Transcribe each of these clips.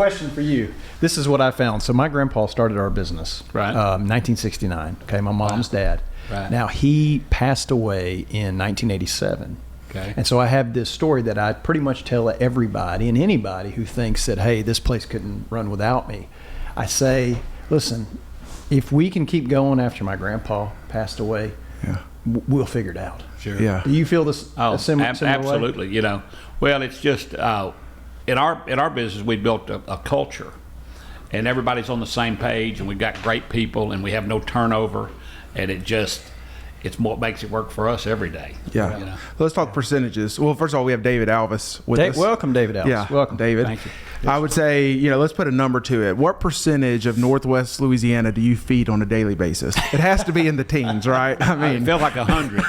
question for you. This is what I found. So my grandpa started our business, Right. 1969. Okay, my mom's dad. Right. Now he passed away in 1987. Okay. And so I have this story that I pretty much tell everybody and anybody who thinks that, hey, this place couldn't run without me. I say, listen, if we can keep going after my grandpa passed away, we'll figure it out. Sure. Yeah. Do you feel this a similar way? Absolutely. You know, well, it's just in our business we built a culture, and everybody's on the same page, and we've got great people, and we have no turnover, and it's what makes it work for us every day. Yeah. You know? Let's talk percentages. Well, first of all, we have David Alvis with us. Welcome, David Alvis. Yeah. Welcome. David. Thank you. I would say, let's put a number to it. What percentage of Northwest Louisiana do you feed on a daily basis? It has to be in the teens, right? I mean, I feel like 100.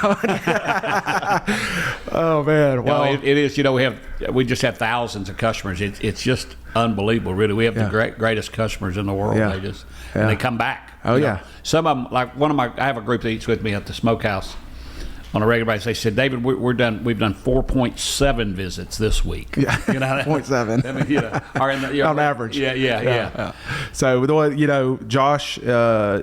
Oh man. Well, No, it is. You know, we just have thousands of customers. It's just unbelievable, really. We have the greatest customers in the world. Yeah. And they come back. Oh, you know. yeah. Some of them, like I have a group that eats with me at the smokehouse on a regular basis. They said, David, we're done. We've done 4.7 visits this we's. Yeah. 0.7. I mean, you know, on average. Yeah. So,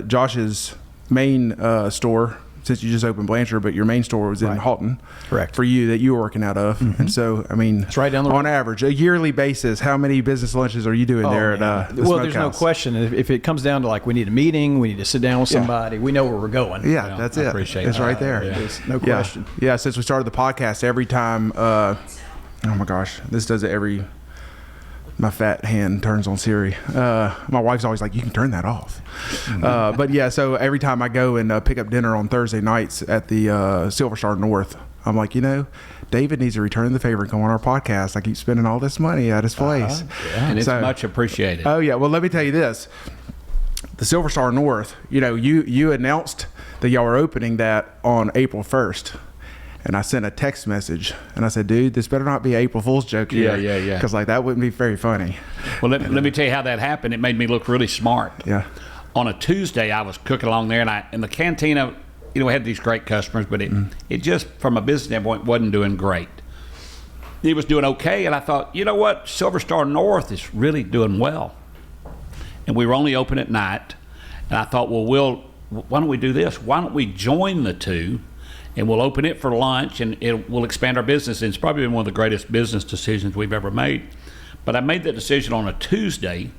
Josh's main store, since you just opened Blanchard, but your main store was in Halton. Correct. For you that you were working out of. And so, I mean, It's right down the road. on average, a yearly basis, how many business lunches are you doing there at the Well, there's no smokehouse? question. If it comes down to like we need a meeting, we need to sit down with somebody, we know where we're going. Yeah, that's I it. appreciate it's that. right there. There's no Yeah. question. Yeah, since we started the podcast, every time, oh my gosh, this does it every, my fat hand turns on Siri. My wife's always like, you can turn that off. But yeah, so every time I go and pick up dinner on Thursday nights at the Silverstar North, I'm like, David needs to return the favor and come on our podcast. I keep spending all this money at his place. And it's much appreciated. Oh yeah. Well, let me tell you this. The Silverstar North, you announced that y'all were opening that on April 1st. And I sent a text message and I said, dude, this better not be an April Fool's joke here. Yeah. Because that wouldn't be very funny. Well, let me tell you how that happened. It made me look really smart. Yeah. On a Tuesday, I was cooking along there, and in the cantina, we had these great customers, but it just, from a business standpoint, wasn't doing great. It was doing okay, and I thought, you know what, Silverstar North is really doing well. And we were only open at night, and I thought, well, why don't we do this? Why don't we join the two, and we'll open it for lunch, and we'll expand our business. And it's probably been one of the greatest business decisions we've ever made. But I made that decision on a Tuesday,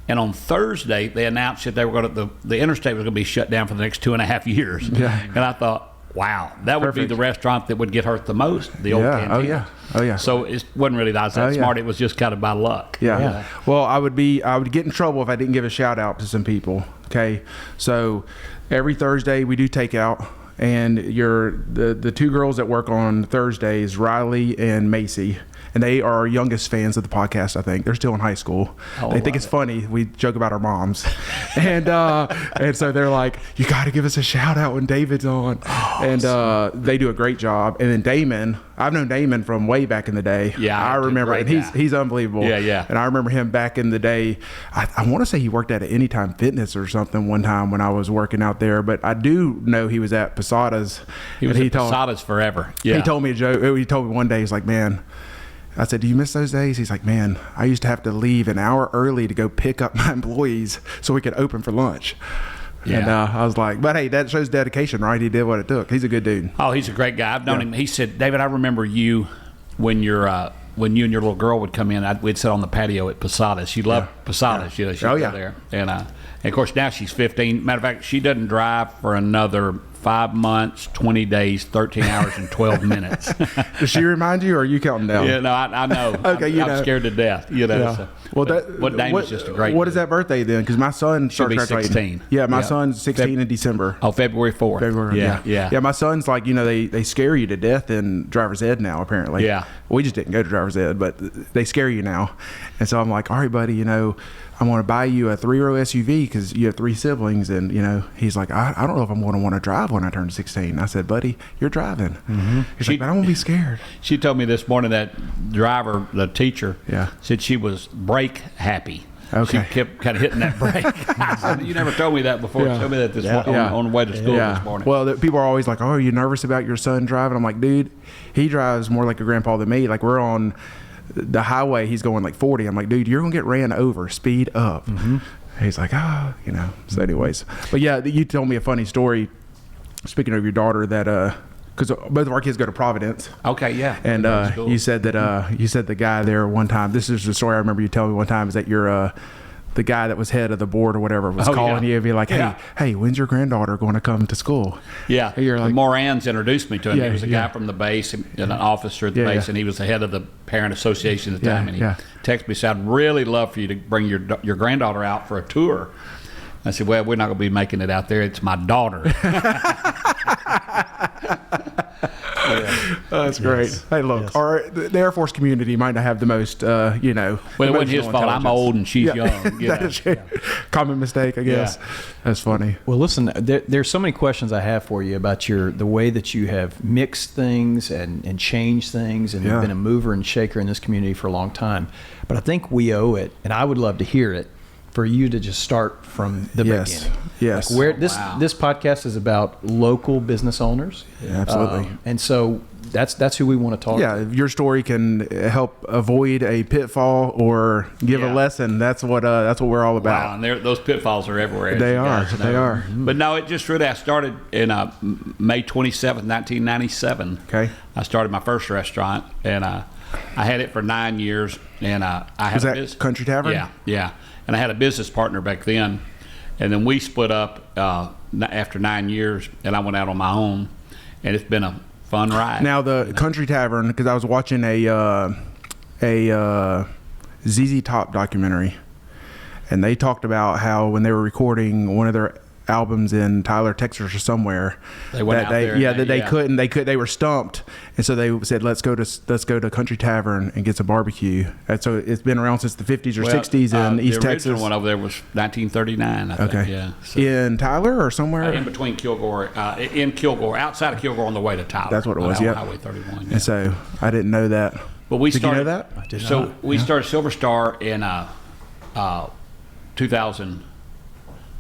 and on Thursday, they announced that they were going to, the interstate was going to be shut down for the next 2.5 years. Yeah. And I thought, wow, that would be the restaurant that would get hurt the most, the old cantina. Oh yeah. So it wasn't really that smart. It was just kind of by luck. Yeah. Well, I would get in trouble if I didn't give a shout out to some people. Okay. So every Thursday we do takeout, and the two girls that work on Thursdays, Riley and Macy. And they are our youngest fans of the podcast, I think. They're still in high school. They think it's funny. We joke about our moms. And so they're like, you got to give us a shout out when David's on. And they do a great job. And then Damon, I've known Damon from way back in the day. Yeah. I remember. And he's unbelievable. Yeah. And I remember him back in the day. I want to say he worked at Anytime Fitness or something one time when I was working out there. But I do know he was at Posada's. He was at Posada's forever. Yeah. He told me a joke. He told me one day, he's like, man, I said, do you miss those days? He's like, man, I used to have to leave an hour early to go pick up my employees so we could open for lunch. Yeah. And I was like, but hey, that shows dedication, right? He did what it took. He's a good dude. Oh, he's a great guy. I've known him. He said, David, I remember you when you and your little girl would come in. We'd sit on the patio at Posada's. She loved Posada's. She'd go there. And of course, now she's 15. Matter of fact, she doesn't drive for another 5 months, 20 days, 13 hours, and 12 minutes. Does she remind you, or are you counting down? Yeah, no, I know. Okay, I'm scared to death. Yeah. So. Well, but Damon's just a great What is that birthday then? Because my son She'll starts be 16. Yeah, my son's 16 in December. Oh, February 4th. February. Yeah. Yeah. My son's like, they scare you to death in driver's ed now, apparently. Yeah. We just didn't go to driver's ed, but they scare you now. And so I'm like, all right, buddy, I want to buy you a 3-row SUV because you have 3 siblings. And, he's like, I don't know if I'm going to want to drive when I turn 16. I said, buddy, you're driving. Mm-hmm. He's like, but I won't be scared. She told me this morning that driver, the teacher, said she was brake happy. Okay. She kept kind of hitting that brake. You never told me that before. Yeah. She told me that on the way to school this morning. Well, people are always like, oh, are you nervous about your son driving? I'm like, dude, he drives more like a grandpa than me. Like, we're on the highway, he's going like 40. I'm like, dude, you're gonna get ran over. Speed up. He's like, So, anyways, but yeah, you told me a funny story. Speaking of your daughter, that because both of our kids go to Providence. Okay, yeah. And Cool. you said that you said the guy there one time. This is the story I remember you telling me one time. Is that you're the guy that was head of the board or whatever was calling you and be like, hey, when's your granddaughter going to come to school? Yeah. And you're like, Morans introduced me to him. Yeah, he was a guy from the base, an officer at the base, and he was the head of the parent association at the time. And he texted me, said, I'd really love for you to bring your granddaughter out for a tour. I said, well, we're not going to be making it out there. It's my daughter. That's great. Hey, look, the Air Force community might not have the most, Well, it wasn't his fault. I'm old and she's young. That is common mistake, I guess. That's funny. Well, listen, there's so many questions I have for you about the way that you have mixed things and changed things, and you've been a mover and shaker in this community for a long time. But I think we owe it, and I would love to hear it, for you to just start from the beginning. Yes. Like where this podcast is about local business owners. Yeah, absolutely. And so that's who we want to talk to. Yeah, if your story can help avoid a pitfall or give a lesson, that's what we're all about. Wow, and those pitfalls are everywhere. They are. They are. But no, it just really, I started in May 27th, 1997. Okay. I started my first restaurant, and I had it for 9 years. And I had Was a that business. Country Tavern? Yeah. And I had a business partner back then, and then we split up after 9 years, and I went out on my own, and it's been a fun ride. Now the Country Tavern, because I was watching a ZZ Top documentary, and they talked about how when they were recording one of their albums in Tyler, Texas, or somewhere, they went out there. They were stumped, and so they said, let's go to Country Tavern and get some barbecue. And so it's been around since the 50s or 60s in East Texas. The original one over there was 1939, I think. Okay. Yeah. So, in Tyler or somewhere? in between Kilgore, outside of Kilgore on the way to Tyler. That's what it was, yeah. Highway 31. Yeah. And so I didn't know that. But we Did started, you know that? I did So not. we started Silverstar in 2000.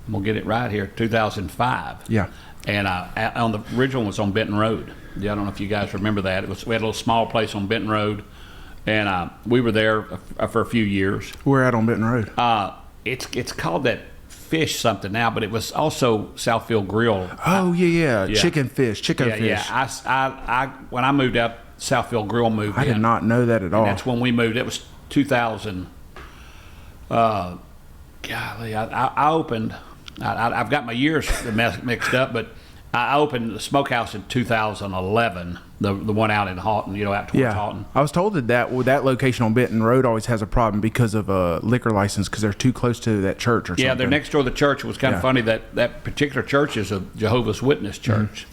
I'm gonna get it right here. 2005. Yeah. And on the original was on Benton Road. Yeah, I don't know if you guys remember that. We had a little small place on Benton Road, and we were there for a few years. We're out on Benton Road. It's called that Fish something now, but it was also Southfield Grill. Oh yeah. Yeah. Chicken fish. Yeah. I when I moved out, Southfield Grill moved I in. did not know that at all. That's when we moved. It was 2000. Golly, I opened. I've got my years mixed up, but I opened the smokehouse in 2011. The one out in Houghton, out towards Houghton. I was told that location on Benton Road always has a problem because of a liquor license because they're too close to that church or something. Yeah, they're next door to the church. It was kind of funny that particular church is a Jehovah's Witness church.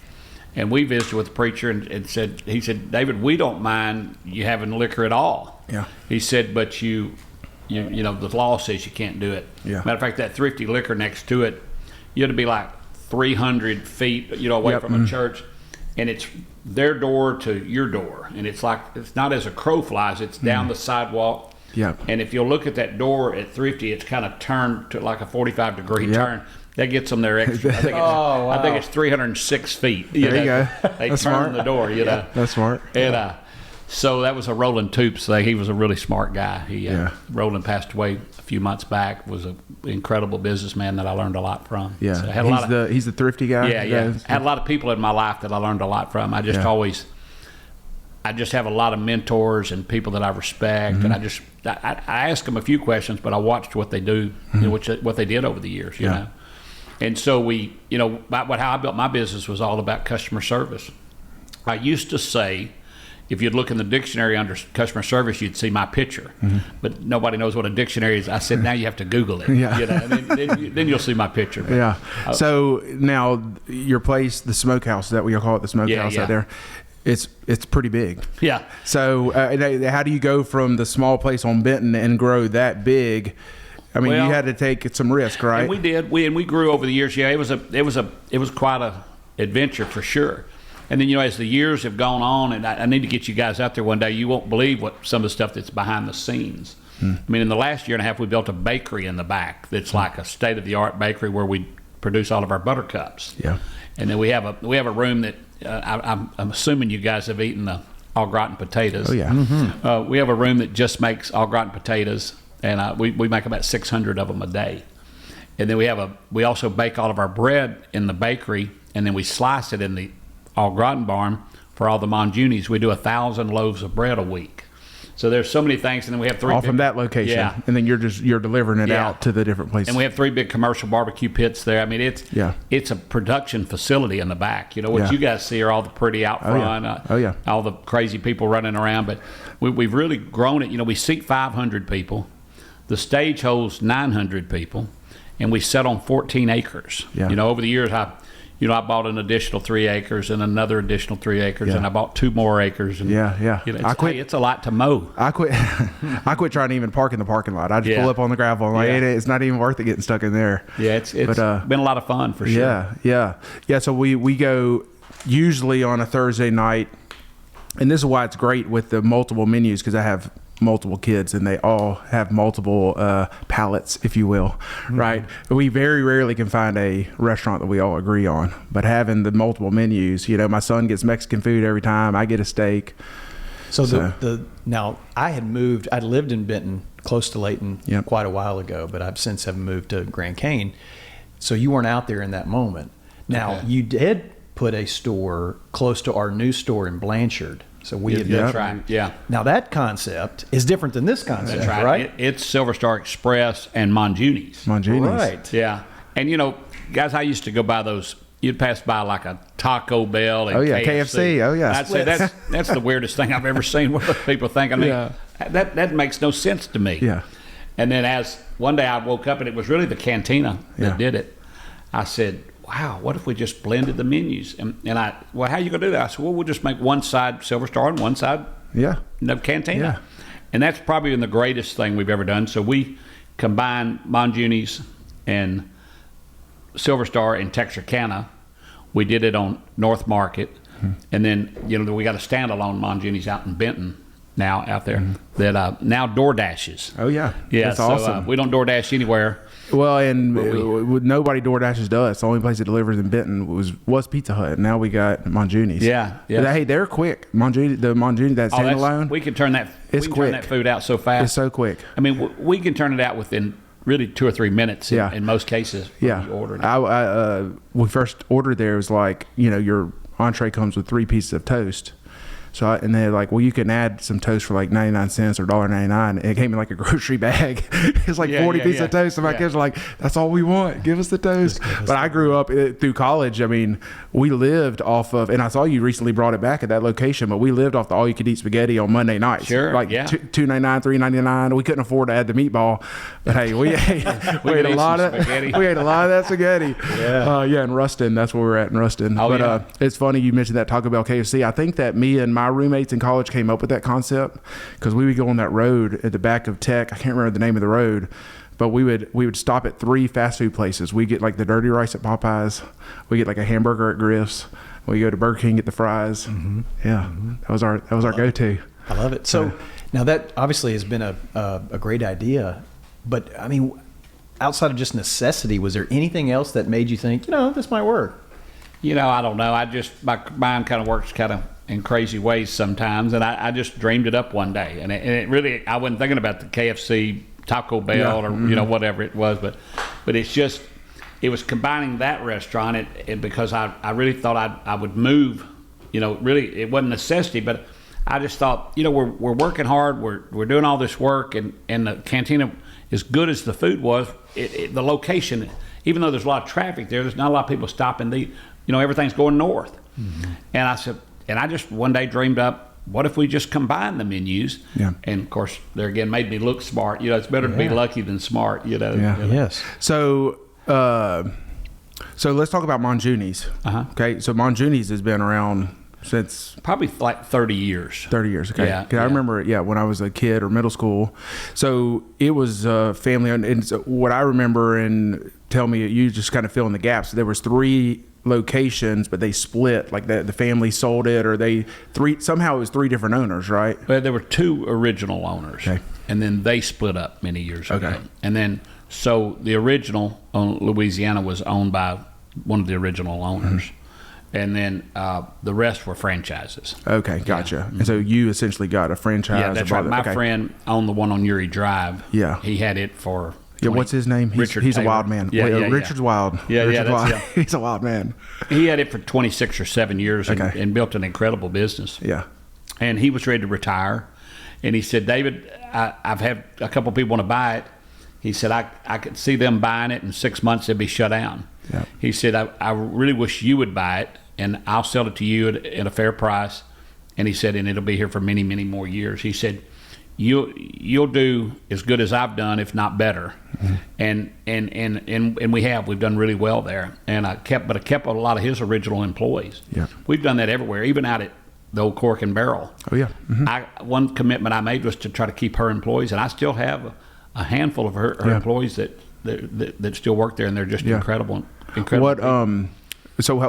And we visited with the preacher and he said, David, we don't mind you having liquor at all. Yeah. He said, but you the law says you can't do it. Yeah. Matter of fact, that Thrifty Liquor next to it, you had to be like 300 feet, away from a church, and it's their door to your door, and it's not as a crow flies, it's down the sidewalk. Yep. And if you'll look at that door at Thrifty, it's kind of turned to like a 45-degree turn. That gets them there extra. I think it's 306 feet. There you go. They That's turn smart. the door. That's smart. And so that was a Roland Toops thing. He was a really smart guy. Roland passed away a few months back. Was an incredible businessman that I learned a lot from. Yeah, So he's the thrifty guy. Yeah. Had a lot of people in my life that I learned a lot from. I just have a lot of mentors and people that I respect, and I ask them a few questions, but I watched what they do, what they did over the years, you know. And so how I built my business was all about customer service. I used to say, if you'd look in the dictionary under customer service, you'd see my picture, but nobody knows what a dictionary is. I said, now you have to Google it. Then you'll see my picture. But, yeah. So now your place, the smokehouse, is that what you call it, the smokehouse out there? It's pretty big. Yeah. So how do you go from the small place on Benton and grow that big? I mean, you had to take some risk, right? And we did. We grew over the years. Yeah, it was quite a adventure for sure. And then as the years have gone on, and I need to get you guys out there one day. You won't believe what some of the stuff that's behind the scenes. I mean, in the last year and a half, we built a bakery in the back that's like a state of the art bakery where we produce all of our buttercups. Yeah. And then we have a room that I'm assuming you guys have eaten the au gratin potatoes. Oh yeah. We have a room that just makes au gratin potatoes, and we make about 600 of them a day. And then we also bake all of our bread in the bakery, and then we slice it in the au gratin barn for all the Monjunis. We do 1,000 loaves of bread a week. So there's so many things, and then we have 3 all from that location, yeah. and then you're delivering it Yeah. out to the different places. And we have 3 big commercial barbecue pits there. I mean, it's a production facility in the back. You know, what Yeah. you guys see are all the pretty out front, all the crazy people running around. But we've really grown it. You know, we seat 500 people. The stage holds 900 people, and we set on 14 acres. Yeah. You know, over the years, I bought an additional 3 acres and another additional 3 acres, Yeah. and I bought 2 more acres. And, Yeah. You know, I quit. hey, it's a lot to mow. I quit. I quit trying to even park in the parking lot. I just Yeah. pull up on the gravel. I'm like, Yeah. it's not even worth it getting stuck in there. Yeah, it's But, been a lot of fun for sure. Yeah. So we go usually on a Thursday night, and this is why it's great with the multiple menus, because I have multiple kids and they all have multiple palates, if you will, right? We very rarely can find a restaurant that we all agree on, but having the multiple menus, you know, my son gets Mexican food every time, I get a steak. So now I'd lived in Benton, close to Layton, Yep. quite a while ago, but I've since have moved to Grand Cane. So you weren't out there in that moment. Now Okay. you did put a store close to our new store in Blanchard. So we had That's right. Yeah. Now that concept is different than this concept, That's right. right? It's Silverstar Express and Monjuni's. Monjuni's. Right. Yeah. And, you know, guys, I used to go by those. You'd pass by like a Taco Bell and Oh, yeah, KFC. Oh, yeah. I'd say that's the weirdest thing I've ever seen. What do people think? I mean, Yeah. that makes no sense to me. Yeah. And then as one day I woke up and it was really the cantina that Yeah. did it. I said, wow, what if we just blended the menus? And well, how you going to do that? I said, well, we'll just make one side Silverstar and one side Yeah. cantina. Yeah. And that's probably been the greatest thing we've ever done. So we combined Monjuni's and Silverstar in Texarkana. We did it on North Market. And then, you know, we got a standalone Monjuni's out in Benton now out there that now DoorDashes. Oh, yeah. Yeah, That's so awesome. we don't DoorDash anywhere. Well, and nobody DoorDashes to us. The only place that delivers in Benton was Pizza Hut. Now we got Monjuni's. Yeah. But, hey, they're quick. The Monjuni, that standalone, We can turn that. It's we can quick. turn that food out so fast. it's so quick. I mean, we can turn it out within really 2 or 3 minutes. Yeah. In most cases. Yeah. When you order it. We first ordered there, it was like, you know, your entree comes with 3 pieces of toast. So and they're like, well, you can add some toast for like 99 cents or $1.99. It came in like a grocery bag. It's like 40 pieces of toast. And my kids are like, that's all we want. Give us the toast. But I grew up through college. I mean, we lived off of, and I saw you recently brought it back at that location, but we lived off the all you could eat spaghetti on Monday nights. Sure, like yeah. $2.99, $3.99. We couldn't afford to add the meatball, but hey, we ate could a eat lot some of spaghetti. we ate a lot of that spaghetti. Yeah, in Ruston. That's where we're at in Ruston. Oh, But yeah. it's funny you mentioned that Taco Bell KFC. I think that me and my roommates in college came up with that concept because we would go on that road at the back of Tech. I can't remember the name of the road, but we would stop at 3 fast food places. We get like the dirty rice at Popeyes. We get like a hamburger at Griff's. We go to Burger King, get the fries. Yeah, that was our go-to. I love it. So now that obviously has been a great idea, but I mean, outside of just necessity, was there anything else that made you think, you know, this might work? You know, I don't know. My mind kind of works kind of in crazy ways sometimes, and I just dreamed it up one day, and it really, I wasn't thinking about the KFC, Taco Bell, or you know, whatever it was, but it's just, it was combining that restaurant, and because I really thought I would move, you know, really it wasn't necessity, but I just thought, you know, we're working hard, we're doing all this work, and the cantina, as good as the food was, the location, even though there's a lot of traffic there's not a lot of people stopping. You know, everything's going north, and I said, and I just one day dreamed up, what if we just combine the menus? Yeah. And of course, there again made me look smart. You know, it's better to be lucky than smart. You know. Yeah. You know? Yes. So let's talk about Monjuni's. Okay, so Monjuni's has been around since Probably like 30 years. 30 years. Okay. Yeah, 'Cause I remember, when I was a kid or middle school. So it was family owned. And so what I remember, and tell me, you just kind of fill in the gaps. There was 3 locations, but they split. Like the family sold it, or somehow it was 3 different owners, right? But there were 2 original owners, Okay. and then they split up many years ago. Okay. And then so the original Louisiana was owned by one of the original owners. and then the rest were franchises. Okay, gotcha. And so you essentially got a franchise. Yeah, that's right. My friend owned the one on Uri Drive. Yeah. He had it for. Yeah, what's his name? He's a wild man. Yeah, Richard's wild. Yeah, Richard's that's wild. He's a wild man. He had it for 26 or 7 years and built an incredible business. Yeah. And he was ready to retire. And he said, David, I've had a couple people want to buy it. He said, I could see them buying it in 6 months, it'd be shut down. Yeah. He said, I really wish you would buy it, and I'll sell it to you at a fair price. And he said, and it'll be here for many, many more years. He said, you'll do as good as I've done, if not better. And we've done really well there. And I kept a lot of his original employees. Yeah. We've done that everywhere, even out at the old Cork and Barrel. Oh yeah. Mm-hmm. One commitment I made was to try to keep her employees, and I still have a handful of her employees that still work there, and they're just incredible. Incredible.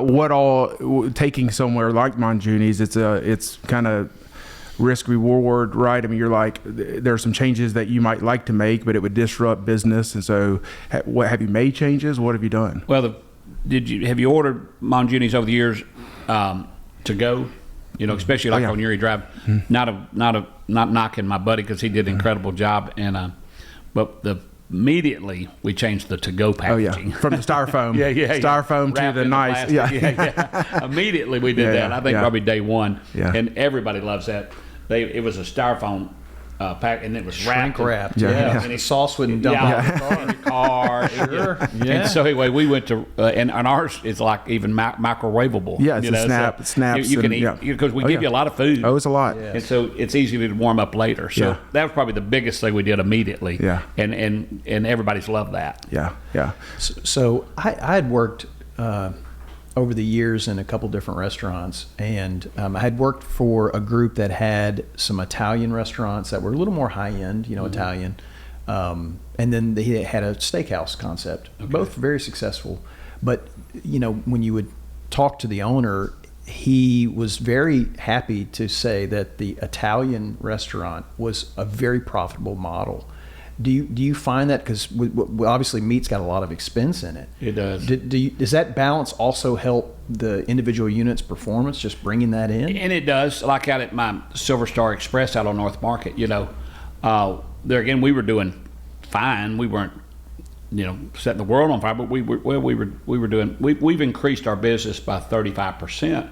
What all taking somewhere like Monjuni's? It's kind of risk reward, right? I mean, you're like, there are some changes that you might like to make, but it would disrupt business. And so, what have you made changes? What have you done? Well, have you ordered Monjuni's over the years to go? You know, especially like on Uri Drive. Mm-hmm. Not knocking my buddy because he did an incredible job, and but immediately we changed the to-go packaging. From the styrofoam. Styrofoam to the nice. Immediately we did that. I think probably day one. Yeah. And everybody loves that. It was a styrofoam pack, and it was shrink wrapped. Yeah. And the sauce wouldn't dump out in the car. Sure. And so anyway, we went to and ours is like even microwavable. Yeah, it's it snaps. You can eat because we give you a lot of food. Oh, it's a lot. And so it's easy to warm up later. So that was probably the biggest thing we did immediately. Yeah. And everybody's loved that. Yeah. So I had worked over the years in a couple different restaurants, and I had worked for a group that had some Italian restaurants that were a little more high-end, Italian, and then they had a steakhouse concept, both very successful. But, when you would talk to the owner, he was very happy to say that the Italian restaurant was a very profitable model. Do you find that, because obviously meat's got a lot of expense in it? It does. Does that balance also help the individual unit's performance, just bringing that in? And it does. Like out at my Silverstar Express out on North Market, there again we were doing fine. We weren't, setting the world on fire, but we've increased our business by 35%,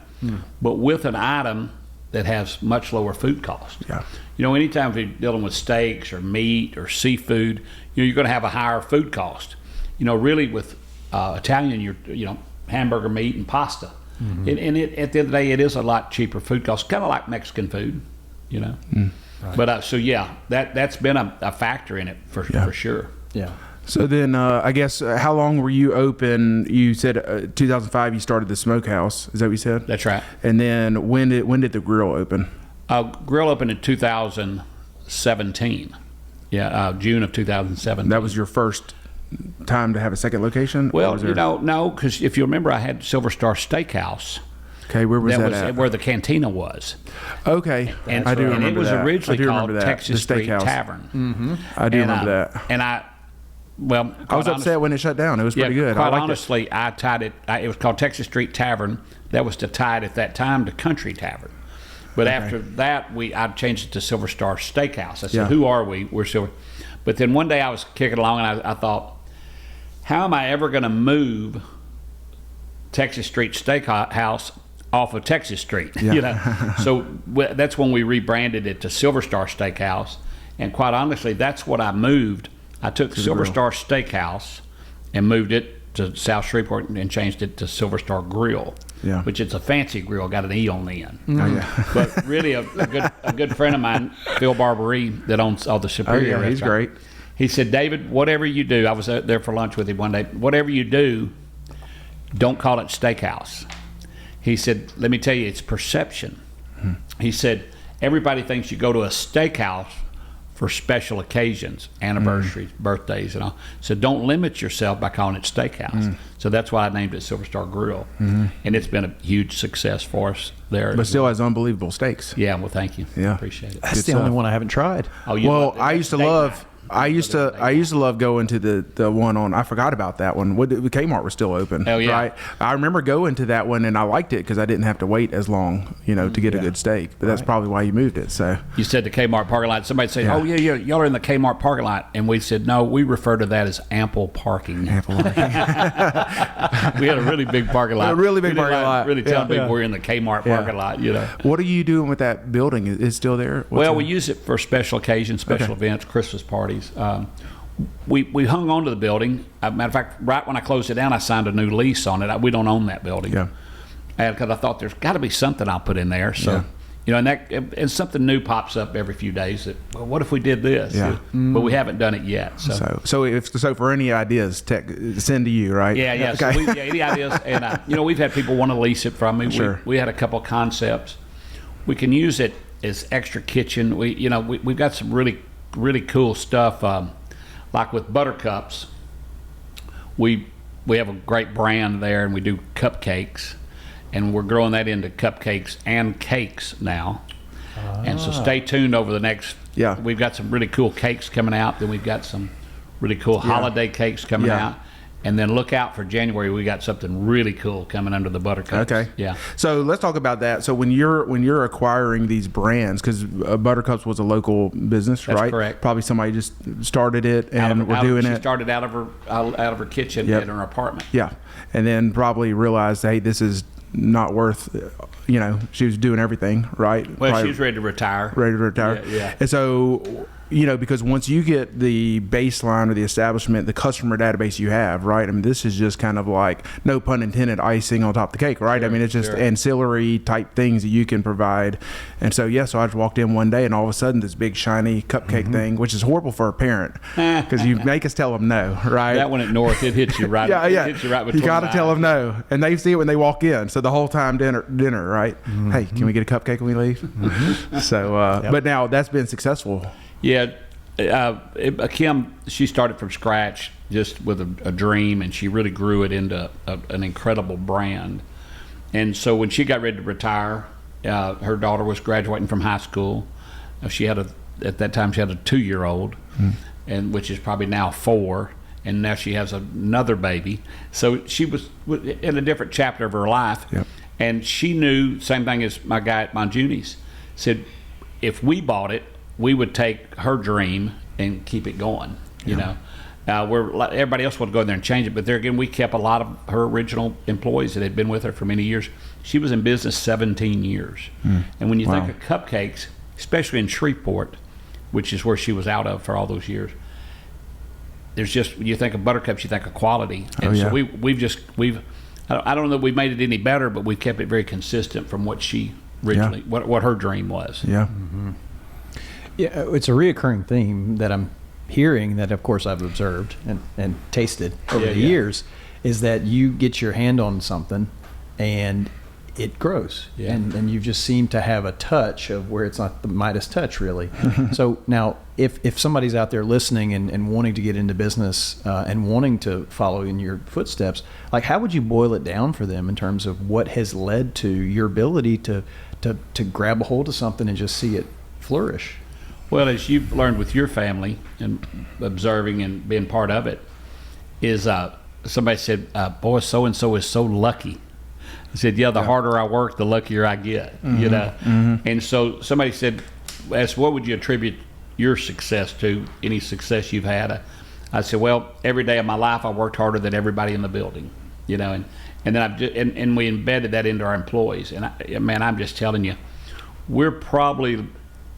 but with an item that has much lower food cost. Yeah. Anytime you're dealing with steaks or meat or seafood, you're going to have a higher food cost. Really with Italian, you're hamburger meat and pasta, and at the end of the day, it is a lot cheaper food cost, kind of like Mexican food, Right. But that's been a factor in it for sure. Yeah. So then, I guess, how long were you open? You said 2005 you started the smokehouse. Is that what you said? That's right. And then when did the grill open? Grill opened in 2017. June of 2017. That was your first time to have a second location? Well, no, because if you remember, I had Silverstar Steakhouse. Okay, where was that at? Where the cantina was. Okay, and I do remember that. And it was originally called that. Texas Street Tavern. Mm-hmm. I do remember that. And I was upset when it shut down. It was pretty good. Quite honestly, I tied it. It was called Texas Street Tavern. That was to tie it at that time to Country Tavern. But after that, I changed it to Silverstar Steakhouse. I said, "Who are we? We're Silver." But then one day I was kicking along, and I thought, "How am I ever going to move Texas Street Steakhouse off of Texas Street?" So that's when we rebranded it to Silverstar Steakhouse. And quite honestly, that's what I moved. I took Silverstar Steakhouse and moved it to South Shreveport and changed it to Silverstar Grill, which is a fancy grill, got an E on the end. But really, a good friend of mine, Phil Barbary, that owns all the Superior restaurant. He's great. He said, "David, whatever you do," I was there for lunch with him one day, "whatever you do, don't call it steakhouse." He said, "Let me tell you, it's perception." He said, "Everybody thinks you go to a steakhouse for special occasions, anniversaries, birthdays, and all. So don't limit yourself by calling it steakhouse." So that's why I named it Silverstar Grill. And it's been a huge success for us there. But still has unbelievable steaks. Yeah, well, thank you. Yeah. Appreciate it. That's the only one I haven't tried. I used to love I used to love going to the one on. I forgot about that one. Kmart was still open. Oh yeah. Right. I remember going to that one and I liked it because I didn't have to wait as long, to get a good steak. But that's probably why you moved it. So you said the Kmart parking lot. Somebody said, "Oh yeah, y'all are in the Kmart parking lot," and we said, "No, we refer to that as ample parking." Ample parking. We had a really big parking lot. A really big parking lot. Really telling people we're in the Kmart parking lot. What are you doing with that building? Is it still there? We use it for special occasions, special events, Christmas parties. We hung on to the building. Matter of fact, right when I closed it down, I signed a new lease on it. We don't own that building. Yeah. Because I thought there's got to be something I'll put in there. So, and something new pops up every few days. That, well, what if we did this? Yeah. But we haven't done it yet. So for any ideas, send to you, right? Yeah. Okay. So any ideas? And we've had people want to lease it from me. Sure. We had a couple of concepts. We can use it as extra kitchen. We've got some really, really cool stuff. Like with buttercups, we have a great brand there, and we do cupcakes, and we're growing that into cupcakes and cakes now. And so stay tuned over the next. Yeah. We've got some really cool cakes coming out. Then we've got some really cool holiday cakes coming out. And then look out for January. We got something really cool coming under the buttercups. Okay. Yeah. So let's talk about that. So when you're acquiring these brands, because Buttercups was a local business, That's right? correct. Probably somebody just started it and we're doing she it. She started out of her kitchen in her apartment. Yeah, and then probably realized, hey, this is not worth. She was doing everything right. Well, probably she was ready to retire. Yeah. And so. Because once you get the baseline or the establishment, the customer database you have, right? I mean, this is just kind of like, no pun intended, icing on top of the cake, right? Sure, I mean, it's just ancillary type things that you can provide. And so, so I just walked in one day and all of a sudden this big shiny cupcake thing, which is horrible for a parent because you make us tell them no, right? That one at North, it hits you right. Yeah. It hits you right between You got to the tell eyes. them no. And they see it when they walk in. So the whole time dinner, right? Hey, can we get a cupcake when we leave? So, but now that's been successful. Yeah, Kim, she started from scratch just with a dream, and she really grew it into an incredible brand. And so when she got ready to retire, her daughter was graduating from high school. At that time she had a 2-year-old, and which is probably now 4, and now she has another baby. So she was in a different chapter of her life, and she knew, same thing as my guy at Monjuni's, said if we bought it, we would take her dream and keep it going, where everybody else would go in there and change it. But there again, we kept a lot of her original employees that had been with her for many years. She was in business 17 years. And when you think of cupcakes, especially in Shreveport, which is where she was out of for all those years, there's just, when you think of buttercups, you think of quality. And so we've I don't know that we've made it any better, but we've kept it very consistent from what she originally, what her dream was. Yeah. Yeah, it's a reoccurring theme that I'm hearing, that of course I've observed and tasted over the years, is that you get your hand on something and it grows. And you just seem to have a touch of where it's not the Midas touch, really. So now if somebody's out there listening and wanting to get into business and wanting to follow in your footsteps, like, how would you boil it down for them in terms of what has led to your ability to grab a hold of something and just see it flourish? Well, as you've learned with your family and observing and being part of it, is somebody said, boy, so-and-so is so lucky. I said, the harder I work, the luckier I get, And so somebody said, what would you attribute your success to, any success you've had? I said, well, every day of my life I worked harder than everybody in the building, and then and we embedded that into our employees. And I'm just telling you,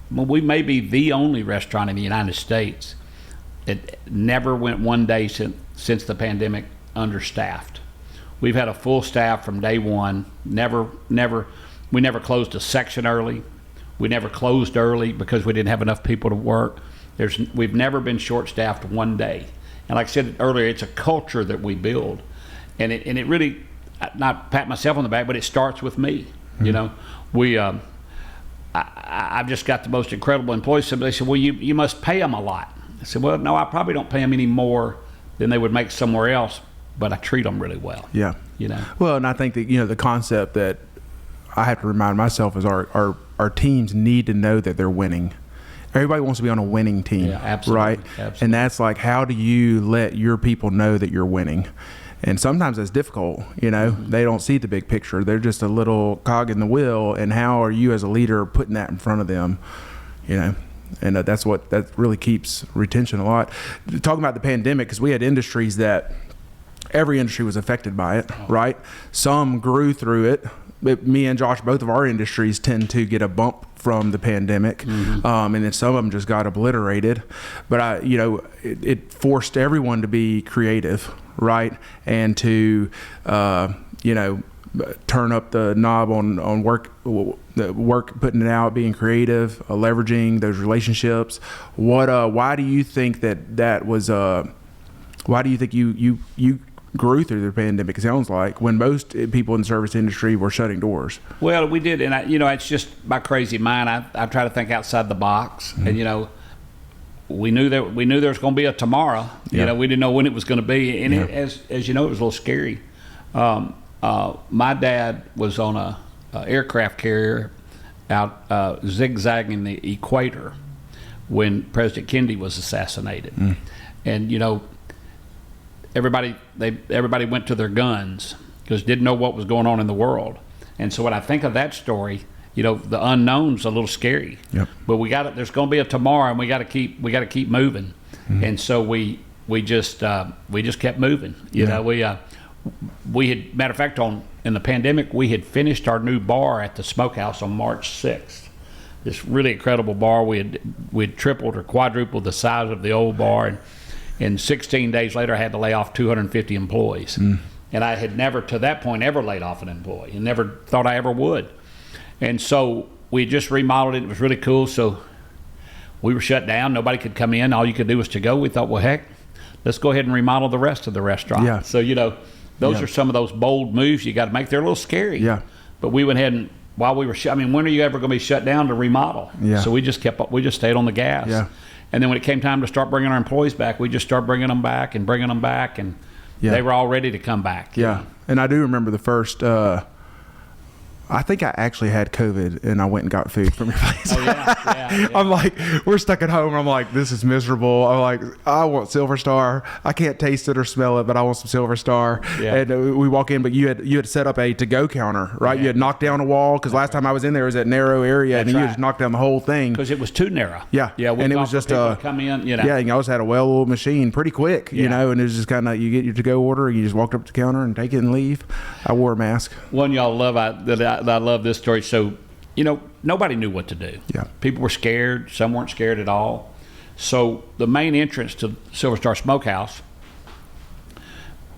we may be the only restaurant in the United States that never went one day since the pandemic understaffed. We've had a full staff from day one. We never closed a section early. We never closed early because we didn't have enough people to work. We've never been short-staffed one day. And like I said earlier, it's a culture that we build, and it really, not pat myself on the back, but it starts with me. We. I've just got the most incredible employees. Somebody said, well, you must pay them a lot. I said, well, no, I probably don't pay them any more than they would make somewhere else, but I treat them really well. Yeah. Well, and I think that, the concept that I have to remind myself is our teams need to know that they're winning. everybody wants to be on a winning team, Yeah, absolutely. right? Absolutely. And that's like, how do you let your people know that you're winning? And sometimes that's difficult, you know. They don't see the big picture. They're just a little cog in the wheel. And how are you as a leader putting that in front of them, you know? And that really keeps retention a lot. Talking about the pandemic, because we had industries that every industry was affected by it, right? Some grew through it. Me and Josh, both of our industries tend to get a bump from the pandemic, and then some of them just got obliterated. But it forced everyone to be creative, right? And to turn up the knob on work, putting it out, being creative, leveraging those relationships. Why do you think that was? Why do you think you grew through the pandemic? It sounds like, when most people in the service industry were shutting doors. Well, we did, and it's just my crazy mind. I try to think outside the box, and we knew there was going to be a tomorrow. Yeah. We didn't know when it was going to be, and as you know, it was a little scary. My dad was on a aircraft carrier out zigzagging the equator when President Kennedy was assassinated, and everybody went to their guns because didn't know what was going on in the world. And so when I think of that story, the unknown's a little scary. Yep. But there's going to be a tomorrow, and we got to keep moving. And so we just kept moving. We had, matter of fact, in the pandemic, we had finished our new bar at the smokehouse on March 6th. This really incredible bar. We had tripled or quadrupled the size of the old bar, and 16 days later, I had to lay off 250 employees. And I had never, to that point, ever laid off an employee, and never thought I ever would. And so we just remodeled it. It was really cool. So we were shut down. Nobody could come in. All you could do was to go. We thought, well, heck, let's go ahead and remodel the rest of the restaurant. Yeah. So, those are some of those bold moves you got to make. They're a little scary. Yeah. But we went ahead and, while we were when are you ever going to be shut down to remodel? Yeah. So we just stayed on the gas. Yeah. And then when it came time to start bringing our employees back, we just started bringing them back, and they were all ready to come back. Yeah. And I do remember the first, I think I actually had COVID, and I went and got food from your place. Oh, yeah. I'm like, we're stuck at home. I'm like, this is miserable. I'm like, I want Silverstar. I can't taste it or smell it, but I want some Silverstar. Yeah. And we walk in, but you had set up a to-go counter, right? Yeah. You had knocked down a wall, because last time I was in there, it was that narrow area, and That's you right. just knocked down the whole thing. Because it was too narrow. Yeah. Yeah. And it was just come in, Yeah, and you always had a well-oiled machine pretty quick, and it was just kind of, you get your to-go order, and you just walked up to the counter and take it and leave. I wore a mask. One y'all love, that I love this story. So, nobody knew what to do. Yeah. People were scared. Some weren't scared at all. So the main entrance to Silverstar Smokehouse,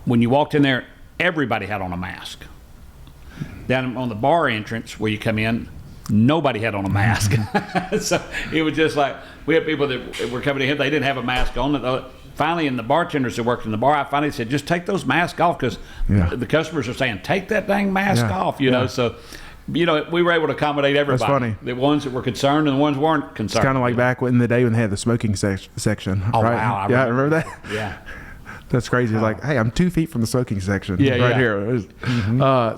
when you walked in there, everybody had on a mask. Down on the bar entrance where you come in, nobody had on a mask. So it was just like, we had people that were coming in, they didn't have a mask on. Finally, and the bartenders that worked in the bar, I finally said, just take those masks off, because the customers are saying, take that dang mask off, So, we were able to accommodate everybody. That's funny. The ones that were concerned and the ones weren't concerned. It's kind of like back in the day when they had the smoking section. Oh, right? wow. I remember that? Yeah. That's crazy. It's like, hey, I'm 2 feet from the smoking section. Yeah, right yeah. here.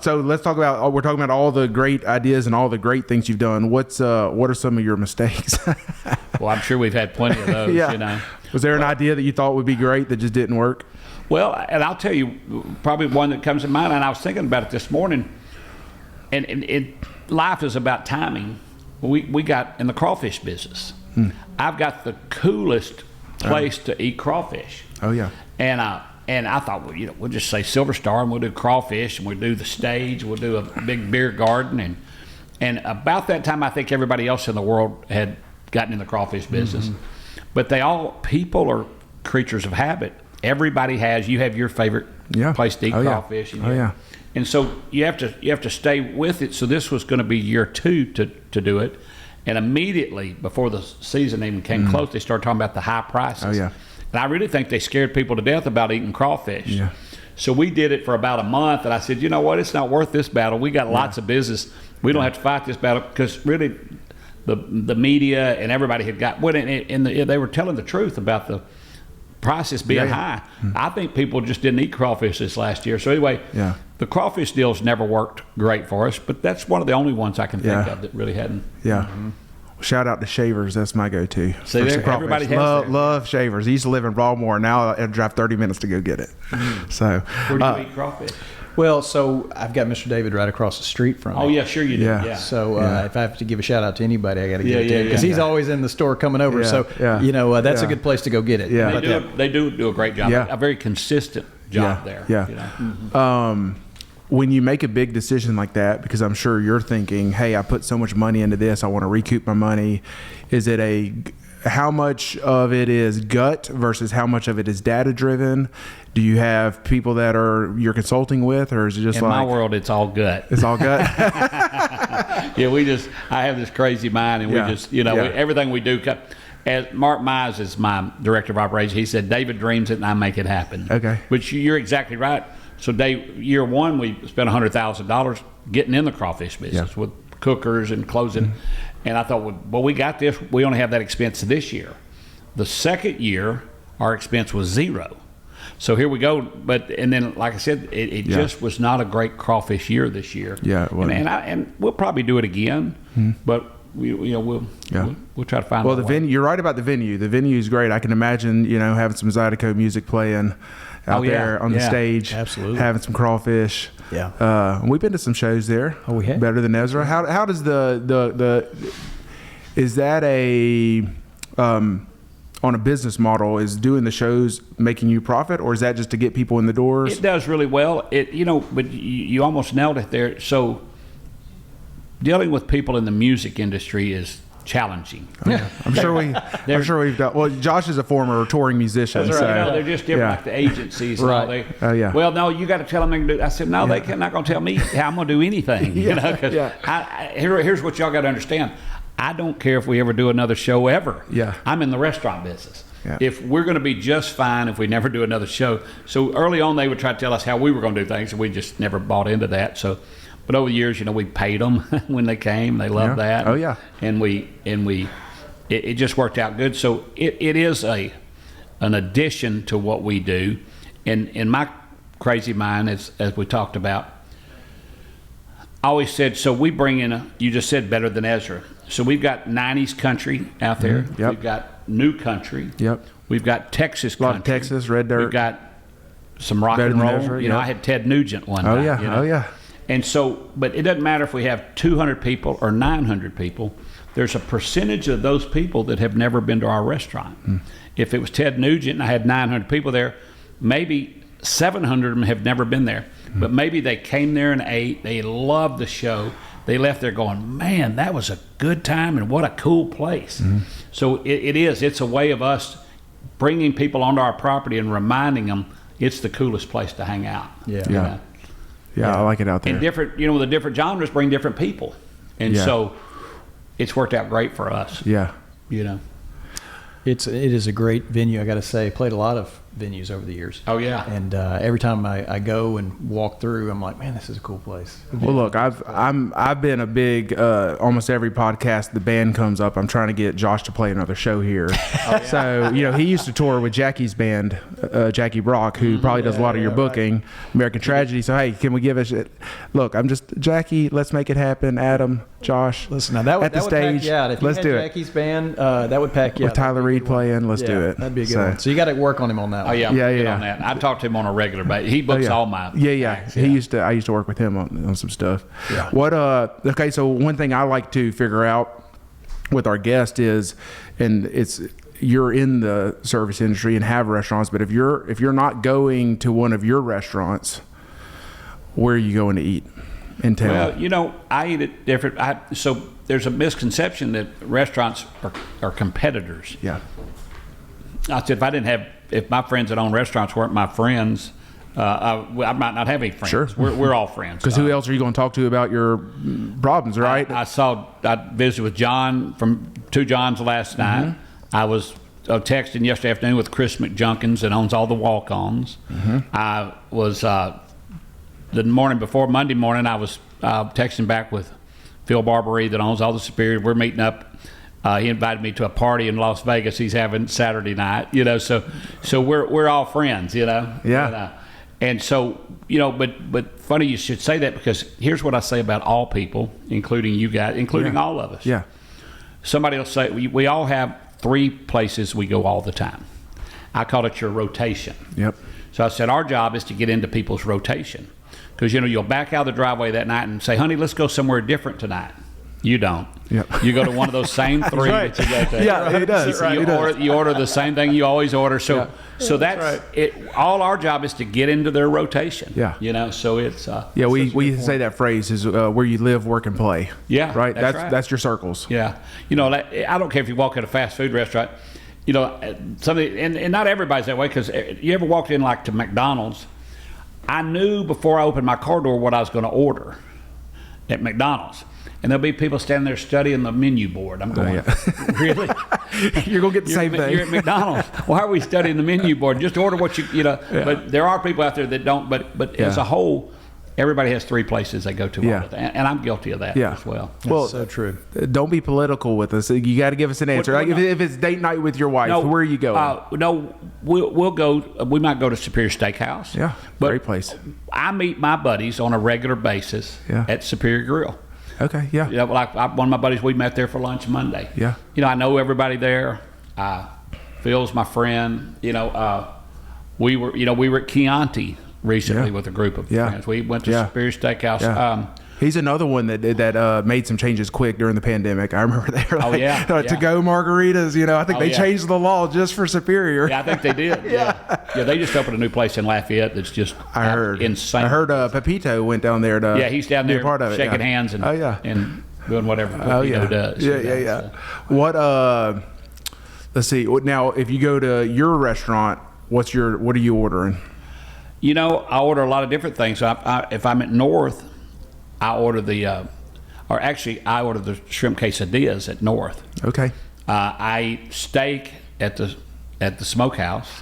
So let's talk about, we're talking about all the great ideas and all the great things you've done. What are some of your mistakes? Well, I'm sure we've had plenty of those, Was there an idea that you thought would be great that just didn't work? Well, and I'll tell you, probably one that comes to mind, and I was thinking about it this morning, and life is about timing. We got in the crawfish business. I've got the coolest place to eat crawfish. Oh, yeah. And I thought, well, we'll just say Silverstar, and we'll do crawfish, and we'll do the stage, we'll do a big beer garden, and about that time, I think everybody else in the world had gotten in the crawfish business. But people are creatures of habit. Everybody you have your favorite place to eat crawfish. And so you have to stay with it. So this was going to be year 2 to do it. And immediately before the season even came close, they started talking about the high prices. Oh, yeah. And I really think they scared people to death about eating crawfish. Yeah. So we did it for about a month, and I said, you know what, it's not worth this battle. We got lots of business. We don't have to fight this battle, because really the media and everybody had got, they were telling the truth about the prices being high. I think people just didn't eat crawfish this last year. So anyway, the crawfish deals never worked great for us, but that's one of the only ones I can think of that really hadn't. Yeah. Shout out to Shavers. That's my go-to. See, for there, some crawfish. everybody has love, their- love Shavers. I used to live in Baltimore. Now I drive 30 minutes to go get it. So, Where do you eat crawfish? Well, so I've got Mr. David right across the street from me. Oh, yeah, sure you do. Yeah. Yeah. So if I have to give a shout out to anybody, I got to give Yeah, it to him because yeah, he's yeah. always in the store coming over. Yeah, So yeah. that's a Yeah. good place to go get it. Yeah. But, They do a great job. Yeah. A very consistent job there. Yeah. You know? When you make a big decision like that, because I'm sure you're thinking, hey, I put so much money into this, I want to recoup my money. Is it how much of it is gut versus how much of it is data driven? Do you have people that you're consulting with, or is it just In my world, it's all gut. it's all gut? Yeah, I have this crazy mind, and Yeah. we just, Yeah. everything we do. As Mark Mize is my director of operations, he said, David dreams it and I make it happen. Okay. Which you're exactly right. So year one, we spent $100,000 getting in the crawfish business with cookers and closing. And I thought, well, we got this. We only have that expense this year. The second year, our expense was zero. So here we go. And then, like I said, it just was not a great crawfish year this year. Yeah, it wasn't. And we'll probably do it again, but we'll try to find. Well, a the way. venue. You're right about the venue. The venue is great. I can imagine, having some Zydeco music playing out there on the stage, absolutely. having some crawfish. Yeah. We've been to some shows there. Oh, we have? Better than Ezra. How does the is that a on a business model, is doing the shows making you profit, or is that just to get people in the doors? It does really well. But you almost nailed it there. So dealing with people in the music industry is challenging. I'm sure we've done. Well, Josh is a former touring musician. That's right. So, They're just different, like the agencies. Right. And all Oh, yeah. Well, no, you got to tell them they can do it. I said, no, they're not going to tell me how I'm going to do anything. Here's what y'all got to understand. I don't care if we ever do another show ever. Yeah. I'm in the restaurant business. Yeah. If we're going to be just fine if we never do another show. So early on, they would try to tell us how we were going to do things, and we just never bought into that. So, but over the years, we paid them when they came. They loved that. Oh, yeah. And it just worked out good. So it is an addition to what we do. And in my crazy mind, as we talked about, I always said, so we bring in you just said better than Ezra. So we've got 90s country out there. Yep. We've got new country. Yep. We've got Texas A lot country. of Texas, red dirt. We've got some rock Better and than roll. Ezra, yep. I had Ted Nugent one Oh time. yeah. Oh yeah. And so, but it doesn't matter if we have 200 people or 900 people. There's a percentage of those people that have never been to our restaurant. If it was Ted Nugent and I had 900 people there, maybe 700 of them have never been there. But maybe they came there and ate. They loved the show. They left there going, man, that was a good time and what a cool place. So it's a way of us bringing people onto our property and reminding them it's the coolest place to hang out. Yeah. Yeah, I like it out there. And different, the different genres bring different people. And so it's worked out great for us. Yeah. It is a great venue. I got to say, played a lot of venues over the years. Oh, yeah. And every time I go and walk through, I'm like, man, this is a cool place. Well, look, I've been a big almost every podcast the band comes up, I'm trying to get Josh to play another show here. So he used to tour with Jackie's band, Jackie Brock, who probably does a lot of your booking, American Tragedy. So hey, can we give us? Look, I'm just Jackie. Let's make it happen. Adam, Josh. Listen, now that would pack you out. If let's you do had it. Jackie's band, that would pack you With out. Tyler Reed playing, let's do it. That'd be a good one. So you got to work on him on that Oh, one. yeah. Yeah, Good yeah. on that. I talk to him on a regular basis. He books all my acts, I used to work with him on some stuff. Yeah. Okay, so one thing I like to figure out with our guest is, and you're in the service industry and have restaurants, but if you're not going to one of your restaurants, where are you going to eat in town? Well, I eat it different. So there's a misconception that restaurants are competitors. Yeah. I said if my friends that own restaurants weren't my friends, I might not have any friends. Sure. We're all friends. Because who else are you going to talk to about your problems, right? I visited with John from Two Johns last night. I was texting yesterday afternoon with Chris McJunkins that owns all the walk-ons. I was the morning before Monday morning. I was texting back with Phil Barbery that owns all the Superior. We're meeting up. He invited me to a party in Las Vegas he's having Saturday night, so we're all friends, Yeah. And so, but funny you should say that, because here's what I say about all people, including you guys, including all of us. Yeah. somebody will say, we all have 3 places we go all the time. I call it your rotation. Yep. So I said, our job is to get into people's rotation. Because, you'll back out of the driveway that night and say, honey, let's go somewhere different tonight. You don't. Yep. You go to one of those same 3 right. that you go to. Yeah, he does. So you order the same thing you always order. So that's right. it. All our job is to get into their rotation. Yeah. So it's we say that phrase is where you live, work, and play. Yeah, right. that's right. That's your circles. Yeah. I don't care if you walk in a fast food restaurant. Somebody and not everybody's that way, because you ever walked in like to McDonald's. I knew before I opened my car door what I was going to order at McDonald's. And there'll be people standing there studying the menu board. I'm going, really? You're going to get the same thing. You're at McDonald's. Why are we studying the menu board? Just order what Yeah. But there are people out there that don't. But as a whole, everybody has 3 places they go to all the time. And I'm guilty of that as well. Well, so true. Don't be political with us. You got to give us an answer. Well, if it's date night with your wife, where are you going? No, we'll go. We might go to Superior Steakhouse. Yeah, great place. I meet my buddies on a regular basis at Superior Grill. Okay, yeah. Like one of my buddies, we met there for lunch Monday. Yeah. I know everybody there. Phil's my friend. We were at Chianti recently with a group of friends. We went to Superior Steakhouse. Yeah. He's another one that made some changes quick during the pandemic. I remember they were like, to-go margaritas. I think they changed the law just for Superior. Yeah, I think they did. Yeah, they just opened a new place in Lafayette that's just insane. I heard Pepito went down there to he's down there part of it, shaking hands and and doing whatever Pepito does. Yeah. What let's see. Now, if you go to your restaurant, what are you ordering? I order a lot of different things. If I'm at North, I order I order the shrimp quesadillas at North. Okay. I eat steak at the smokehouse.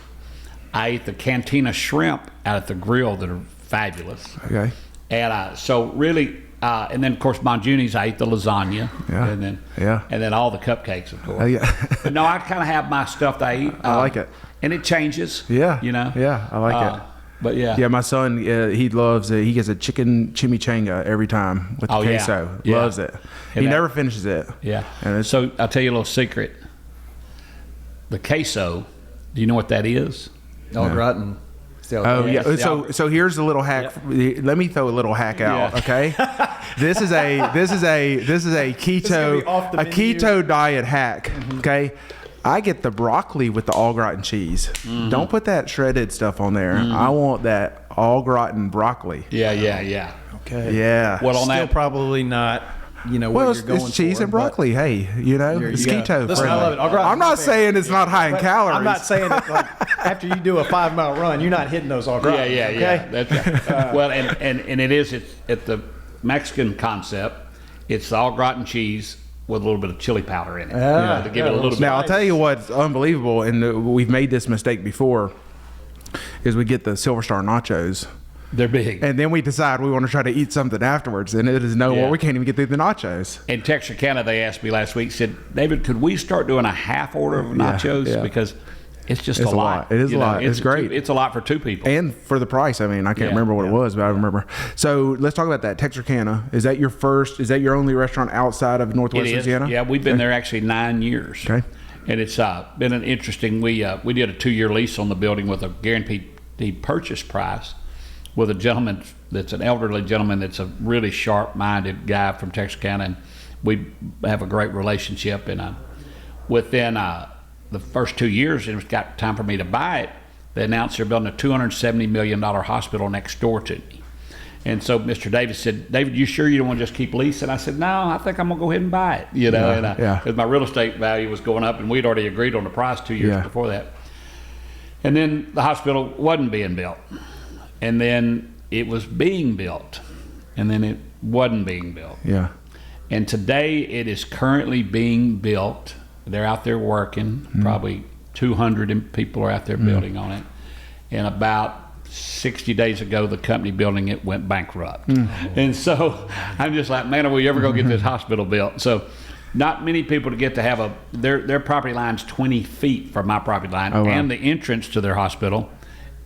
I eat the cantina shrimp out at the grill that are fabulous. Okay. And so really, and then of course Monjuni's, I eat the lasagna. Yeah. And then all the cupcakes, of course. But no, I kind of have my stuff that I eat. I like it. And it changes. Yeah. Yeah, I like it. But yeah, my son, he loves it. He gets a chicken chimichanga every time with the queso. Yeah. Loves it. He never finishes it. Yeah. And so I'll tell you a little secret. The queso, do you know what that is? Au gratin. Oh yeah. So here's a little hack. Yep. Let me throw a little hack out. Okay. This is a keto diet hack. Okay. I get the broccoli with the au gratin cheese. Mm-hmm. Don't put that shredded stuff on there. Mm-hmm. I want that au gratin broccoli. Yeah. Okay. Yeah. Well, on that, probably not. What you're going it's cheese for, and broccoli. Hey, it's keto. Listen, I love it. I'm not saying it's not high in calories. I'm not saying that after you do a 5-mile run, you're not hitting those au gratin. Yeah. That's right. Well, and it's at the Mexican concept. It's the au gratin cheese with a little bit of chili powder in it to give it a little bit. Now I'll tell you what's unbelievable, and we've made this mistake before, is we get the Silverstar nachos. They're big, and then we decide we want to try to eat something afterwards, and it is more. We can't even get through the nachos. In Texarkana, they asked me last week, said, David, could we start doing a half order of nachos because it's just a lot. It is a lot. It's great. It's a lot for 2 people. And for the price. I mean, I can't remember what it was, but I remember. So let's talk about that. Texarkana. Is that your only restaurant outside of Northwest Louisiana? Yeah, we've been there actually 9 years. Okay. And it's been an interesting, we did a 2-year lease on the building with a guaranteed purchase price with a gentleman that's an elderly gentleman that's a really sharp-minded guy from Texarkana, and we have a great relationship. And within the first 2 years, it was got time for me to buy it. They announced they're building a $270 million hospital next door to me. And so Mr. Davis said, David, you sure you don't want to just keep leasing? I said, no, I think I'm going to go ahead and buy it. Because my real estate value was going up, and we'd already agreed on the price 2 years before that. And then the hospital wasn't being built. And then it was being built. And then it wasn't being built. Yeah. And today it is currently being built. They're out there working. Probably 200 people are out there building on it. And about 60 days ago, the company building it went bankrupt. And so I'm just like, man, are we ever going to get this hospital built? So not many people to get to have their property line's 20 feet from my property line. Oh, wow. And the entrance to their hospital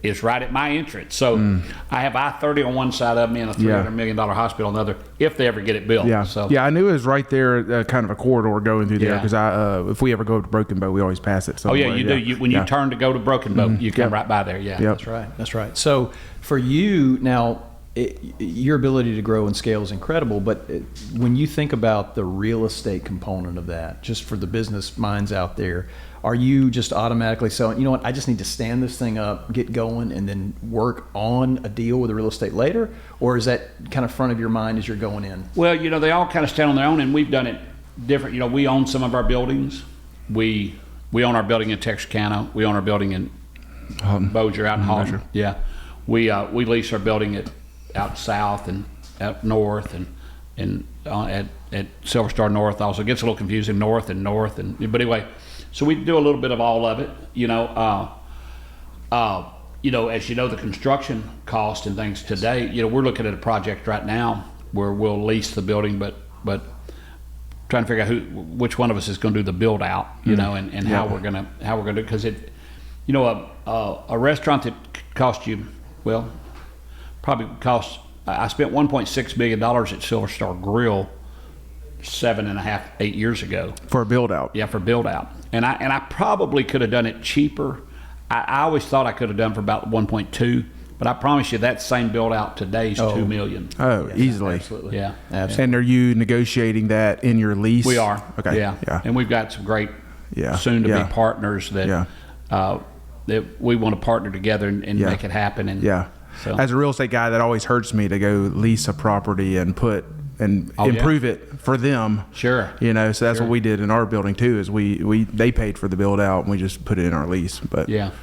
is right at my entrance. So I have I-30 on one side of me and a $300 million hospital on the other, if they ever get it built. Yeah, So I knew it was right there, kind of a corridor going through there, Yeah. because if we ever go to Broken Bow, we always pass it Oh somewhere. yeah, you do. When you turn to go to Broken Bow, you come right by there. Yeah, Yep. That's right. That's right. So for you now, your ability to grow and scale is incredible. But when you think about the real estate component of that, just for the business minds out there, are you just automatically selling? You know what? I just need to stand this thing up, get going, and then work on a deal with the real estate later, or is that kind of front of your mind as you're going in? Well, they all kind of stand on their own, and we've done it different. We own some of our buildings. We own our building in Texarkana. We own our building in Bossier out in Halton. Yeah, we lease our building out south and out north and at Silverstar North. Also, it gets a little confusing, north, but anyway, so we do a little bit of all of it. As you know, the construction cost and things today. We're looking at a project right now where we'll lease the building, but trying to figure out which one of us is going to do the build out. And how we're gonna do it, because a restaurant that cost you probably cost. I spent $1.6 million at Silverstar Grill 8 years ago for a build out. Yeah, for build out, and I probably could have done it cheaper. I always thought I could have done for about 1.2, but I promise you that same build out today's $2 million. Oh, Yes, easily. Absolutely. Yeah, Absolutely. And are you negotiating that in your lease? we are. Okay. Yeah, and we've got some great soon to Yeah. be partners that we want to partner together and make it happen. And so. As a real estate guy, that always hurts me to go lease a property and improve it for them. Sure. So that's what we did in our building too. Is they paid for the build out and we just put it in our lease. But it's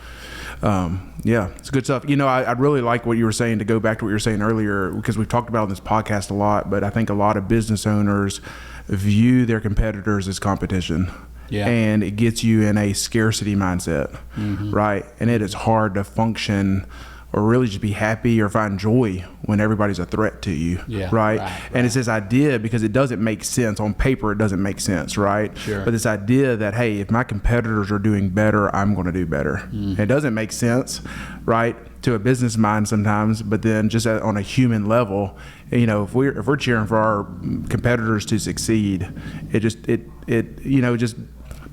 good stuff. I really like what you were saying, to go back to what you were saying earlier, because we've talked about it on this podcast a lot. But I think a lot of business owners view their competitors as competition. Yeah. And it gets you in a scarcity mindset, right? And it is hard to function or really just be happy or find joy when everybody's a threat to you, right? And it's this idea, because it doesn't make sense. On paper, it doesn't make sense, right? Sure. But this idea that, hey, if my competitors are doing better, I'm going to do better. It doesn't make sense, right, to a business mind sometimes, but then just on a human level, if we're cheering for our competitors to succeed, it just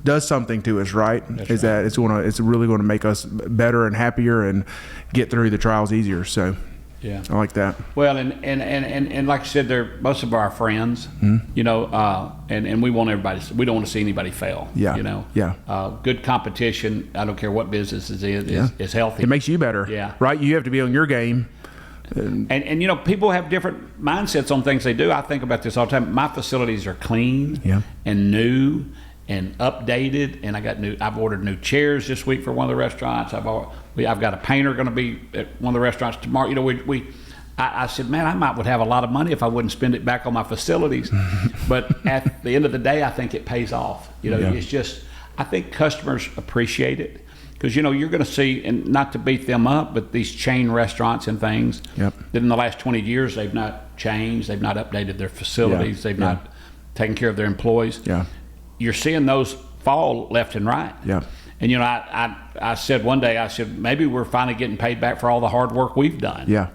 does something to us, right? That it's really going to make us better and happier and get through the trials easier. So I like that. Well, and like I said, most of our friends, and we want everybody. We don't want to see anybody fail. Good competition. I don't care what business it is healthy. It makes you better. Right. You have to be on your game. And people have different mindsets on things they do. I think about this all the time. My facilities are clean and new and updated, and I've ordered new chairs this week for one of the restaurants. I've got a painter going to be at one of the restaurants tomorrow. I said, man, I would have a lot of money if I wouldn't spend it back on my facilities. But at the end of the day, I think it pays off. It's just, I think customers appreciate it, because you're going to see, and not to beat them up, but these chain restaurants and things that in the last 20 years they've not changed, they've not updated their facilities, they've not taken care of their employees. You're seeing those fall left and right. And I said one day, maybe we're finally getting paid back for all the hard work we've done. Because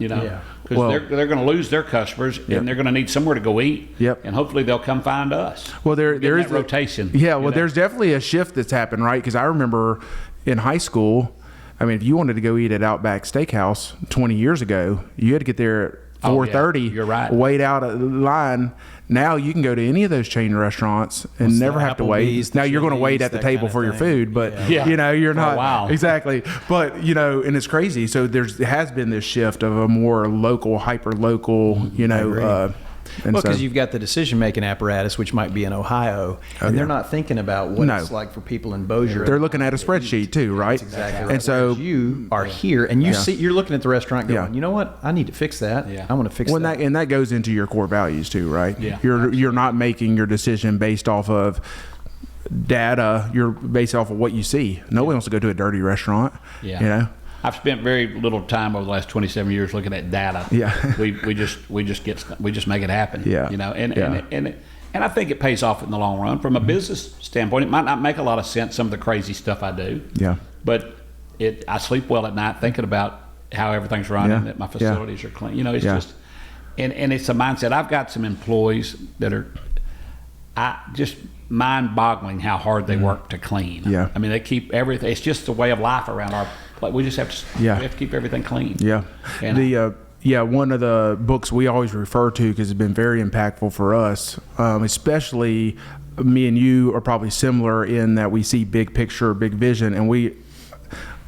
they're going to lose their customers, and they're going to need somewhere to go eat. And hopefully they'll come find us. Well, there is that rotation. There's definitely a shift that's happened, right? Because I remember in high school, if you wanted to go eat at Outback Steakhouse 20 years ago, you had to get there at 4:30. You're right. Wait out a line. Now you can go to any of those chain restaurants and never have to wait. Now you're going to wait at the table for your food, but you're not. Oh, wow. Exactly. But and it's crazy. So there has been this shift of a more local, hyper local. Because you've got the decision-making apparatus, which might be in Ohio, and they're not thinking about what it's like for people in Bossier. They're looking at a spreadsheet too, right? That's exactly right. And so you are here, and you're looking at the restaurant going, you know what? I need to fix that. I want to fix that. And that goes into your core values too, right? You're not making your decision based off of data. You're based off of what you see. No one wants to go to a dirty restaurant. I've spent very little time over the last 27 years looking at data. We just make it happen. And I think it pays off in the long run. From a business standpoint, it might not make a lot of sense, some of the crazy stuff I do. But I sleep well at night thinking about how everything's running, Yeah. that my facilities are clean. You know, it's Yeah. just, and it's a mindset. I've got some employees that are, just mind-boggling how hard they work to clean. Yeah. I mean, they keep everything. It's just the way of life around our. Like we just have to. Yeah. We have to keep everything clean. Yeah. And One of the books we always refer to because it's been very impactful for us, especially me and you are probably similar in that we see big picture, big vision, and we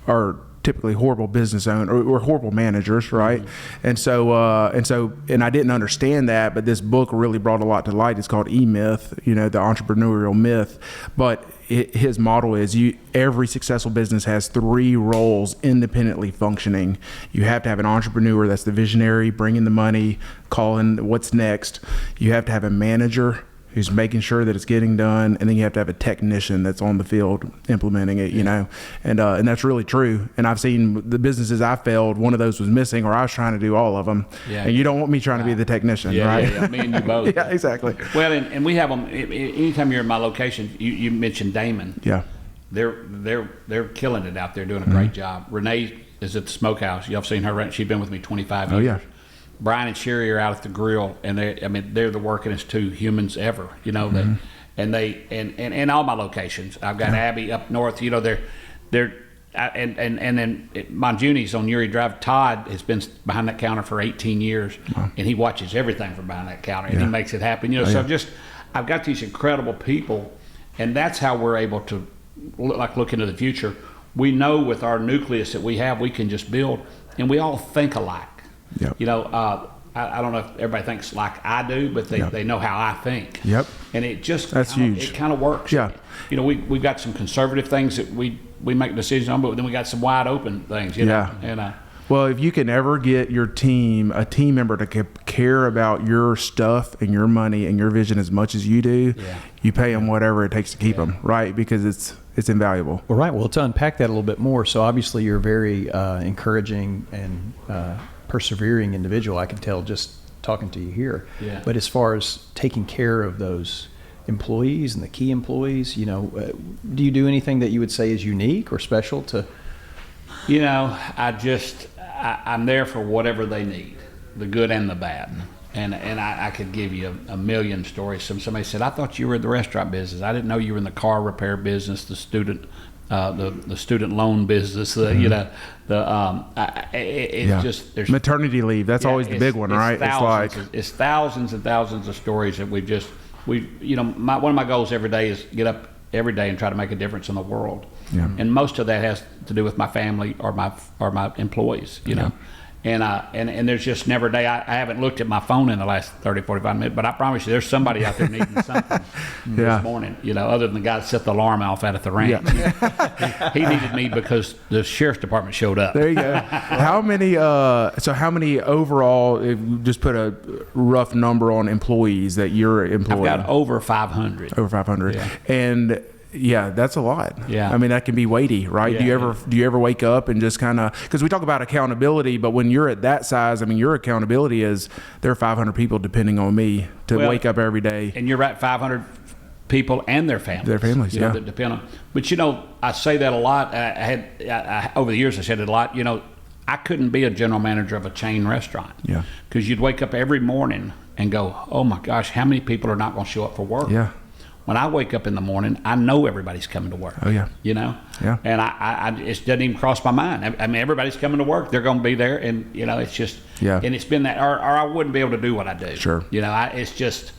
are typically horrible business owners or horrible managers, right? Mm-hmm. And I didn't understand that, but this book really brought a lot to light. It's called E-Myth, the entrepreneurial myth. But his model is every successful business has 3 roles independently functioning. You have to have an entrepreneur, that's the visionary, bringing the money, calling what's next. You have to have a manager who's making sure that it's getting done, and then you have to have a technician that's on the field implementing it, and that's really true. And I've seen the businesses I failed, one of those was missing, or I was trying to do all of them. Yeah. And you don't want me trying to be the technician, right? Yeah, me and you both. Yeah, exactly. Well, and we have them. Anytime you're in my location, you mentioned Damon. Yeah. They're killing it out there, doing a great job. Renee is at the smokehouse. Y'all have seen her. She's been with me 25 years. Oh yeah. Brian and Sherry are out at the grill, and they're the workingest 2 humans ever. And all my locations. I've got Abby up north. Then Monjuni's on Uri Drive. Todd has been behind that counter for 18 years, and he watches everything from behind that counter, and he makes it happen. I've got these incredible people, and that's how we're able to look into the future. We know with our nucleus that we have, we can just build, and we all think alike. Yep. I don't know if everybody thinks like I do, but they know how I think. Yep. And it just huge. It kind of works. Yeah. We've got some conservative things that we make decisions on, but then we got some wide open things. Yeah. And well, if you can ever get a team member to care about your stuff and your money and your vision as much as you do, you pay them whatever it takes to keep them, right? Because it's invaluable. Well, right. Well, to unpack that a little bit more, so obviously you're a very encouraging and persevering individual. I can tell just talking to you here. Yeah. But as far as taking care of those employees and the key employees, do you do anything that you would say is unique or special to? I'm there for whatever they need, the good and the bad. And I could give you a million stories. Somebody said, I thought you were in the restaurant business. I didn't know you were in the car repair business, the student loan business. Just there's maternity leave. That's always the big one, right? It's thousands and thousands of stories that one of my goals every day is get up every day and try to make a difference in the world. Yeah. And most of that has to do with my family or my employees. And there's just never a day. I haven't looked at my phone in the last 30, 45 minutes, but I promise you there's somebody out there needing something this morning, other than the guy that set the alarm off out at the ranch. Yeah. He needed me because the sheriff's department showed up. There you go. How many overall, if you just put a rough number on employees that you're employing? I've got over 500. Over 500. Yeah. And yeah, that's a lot. Yeah. I mean, that can be weighty, right? Yeah, do you ever wake up and just kind of, because we talk about accountability, but when you're at that size, I mean, your accountability is there are 500 people depending on me to wake up every day. And you're right, 500 people and their families. Their families, that depend on. But I say that a lot. I over the years I said it a lot. I couldn't be a general manager of a chain restaurant. Yeah. Because you'd wake up every morning and go, oh my gosh, how many people are not going to show up for work? Yeah. When I wake up in the morning, I know everybody's coming to work. Oh yeah. Yeah. And it doesn't even cross my mind. I mean, everybody's coming to work. They're going to be there, and it's just. Yeah. And it's been that, or I wouldn't be able to do what I do. Sure. It's just,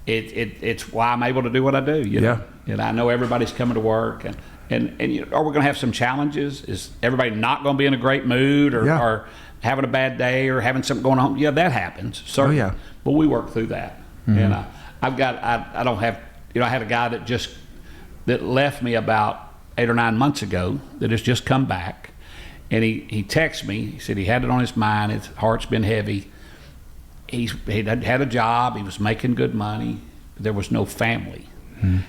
it's why I'm able to do what I do. I know everybody's coming to work, and are we going to have some challenges? Is everybody not going to be in a great mood, or having a bad day, or having something going on? Yeah, that happens. Certainly. Oh yeah. But we work through that, and I don't have. I had a guy that left me about 8 or 9 months ago that has just come back, and he texted me. He said he had it on his mind. His heart's been heavy. He had a job. He was making good money. There was no family.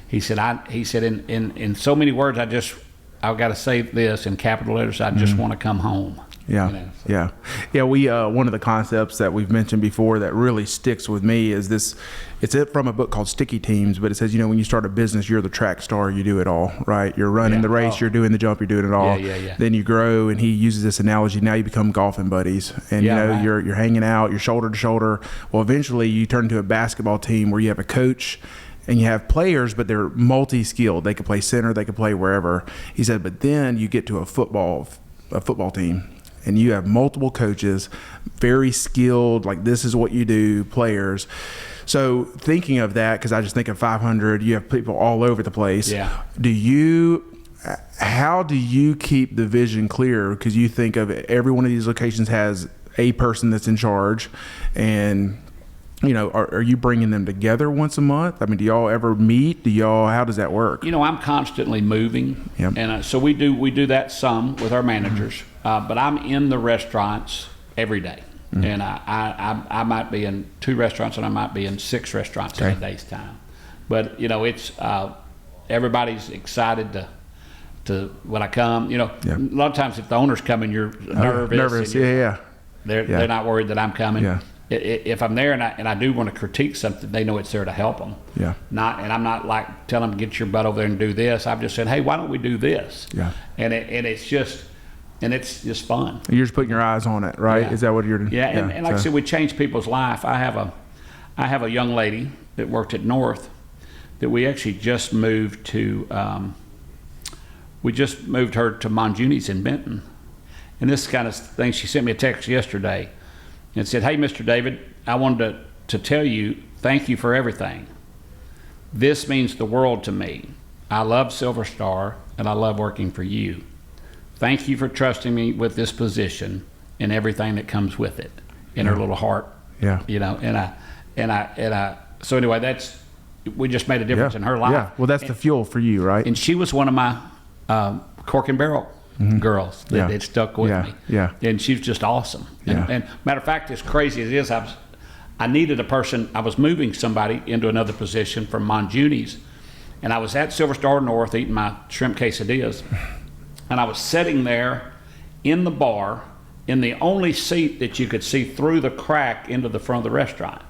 He said in so many words, I've got to say this in capital letters. I just want to come home. Yeah. You know, so. Yeah. We, one of the concepts that we've mentioned before that really sticks with me is this, it's from a book called Sticky Teams, but it says, when you start a business, you're the track star, you do it all, right? You're running the race, you're doing the jump, you're doing it all. Yeah. Then you grow, and he uses this analogy, now you become golfing buddies. And, right. you're hanging out, you're shoulder to shoulder. Well, eventually you turn into a basketball team where you have a coach, and you have players, but they're multi-skilled. They could play center, they could play wherever. He said, but then you get to a football team, and you have multiple coaches, very skilled, like this is what you do, players. So thinking of that, because I just think of 500, you have people all over the place. Yeah. How do you keep the vision clear? Because you think of every one of these locations has a person that's in charge, and are you bringing them together once a month? I mean, do y'all ever meet? How does that work? I'm constantly moving, and so we do that some with our managers. But I'm in the restaurants every day, and I might be in 2 restaurants, and I might be in 6 restaurants in a day's time. But it's everybody's excited to when I come. A lot of times if the owner's coming, you're nervous. They're not worried that I'm coming. Yeah. If I'm there and I do want to critique something, they know it's there to help them. Yeah. I'm not like telling them get your butt over there and do this. I'm just saying, hey, why don't we do this? Yeah. And it's just fun. You're just putting your eyes on it, right? Yeah. Is that what you're doing? Yeah. And like I said, we change people's life. I have a young lady that worked at North that we actually just moved to. We just moved her to Monjuni's in Benton, and this kind of thing. She sent me a text yesterday. And said, hey, Mr. David, I wanted to tell you, thank you for everything. This means the world to me. I love Silverstar, and I love working for you. Thank you for trusting me with this position and everything that comes with it. In her little heart. Yeah. So anyway, we just made a difference in her life. Yeah. Well, that's the fuel for you, right? And she was one of my cork and barrel girls that stuck with me. Yeah. And she's just awesome. And matter of fact, as crazy as it is, I needed a person. I was moving somebody into another position from Monjuni's, and I was at Silverstar North eating my shrimp quesadillas, and I was sitting there in the bar in the only seat that you could see through the crack into the front of the restaurant.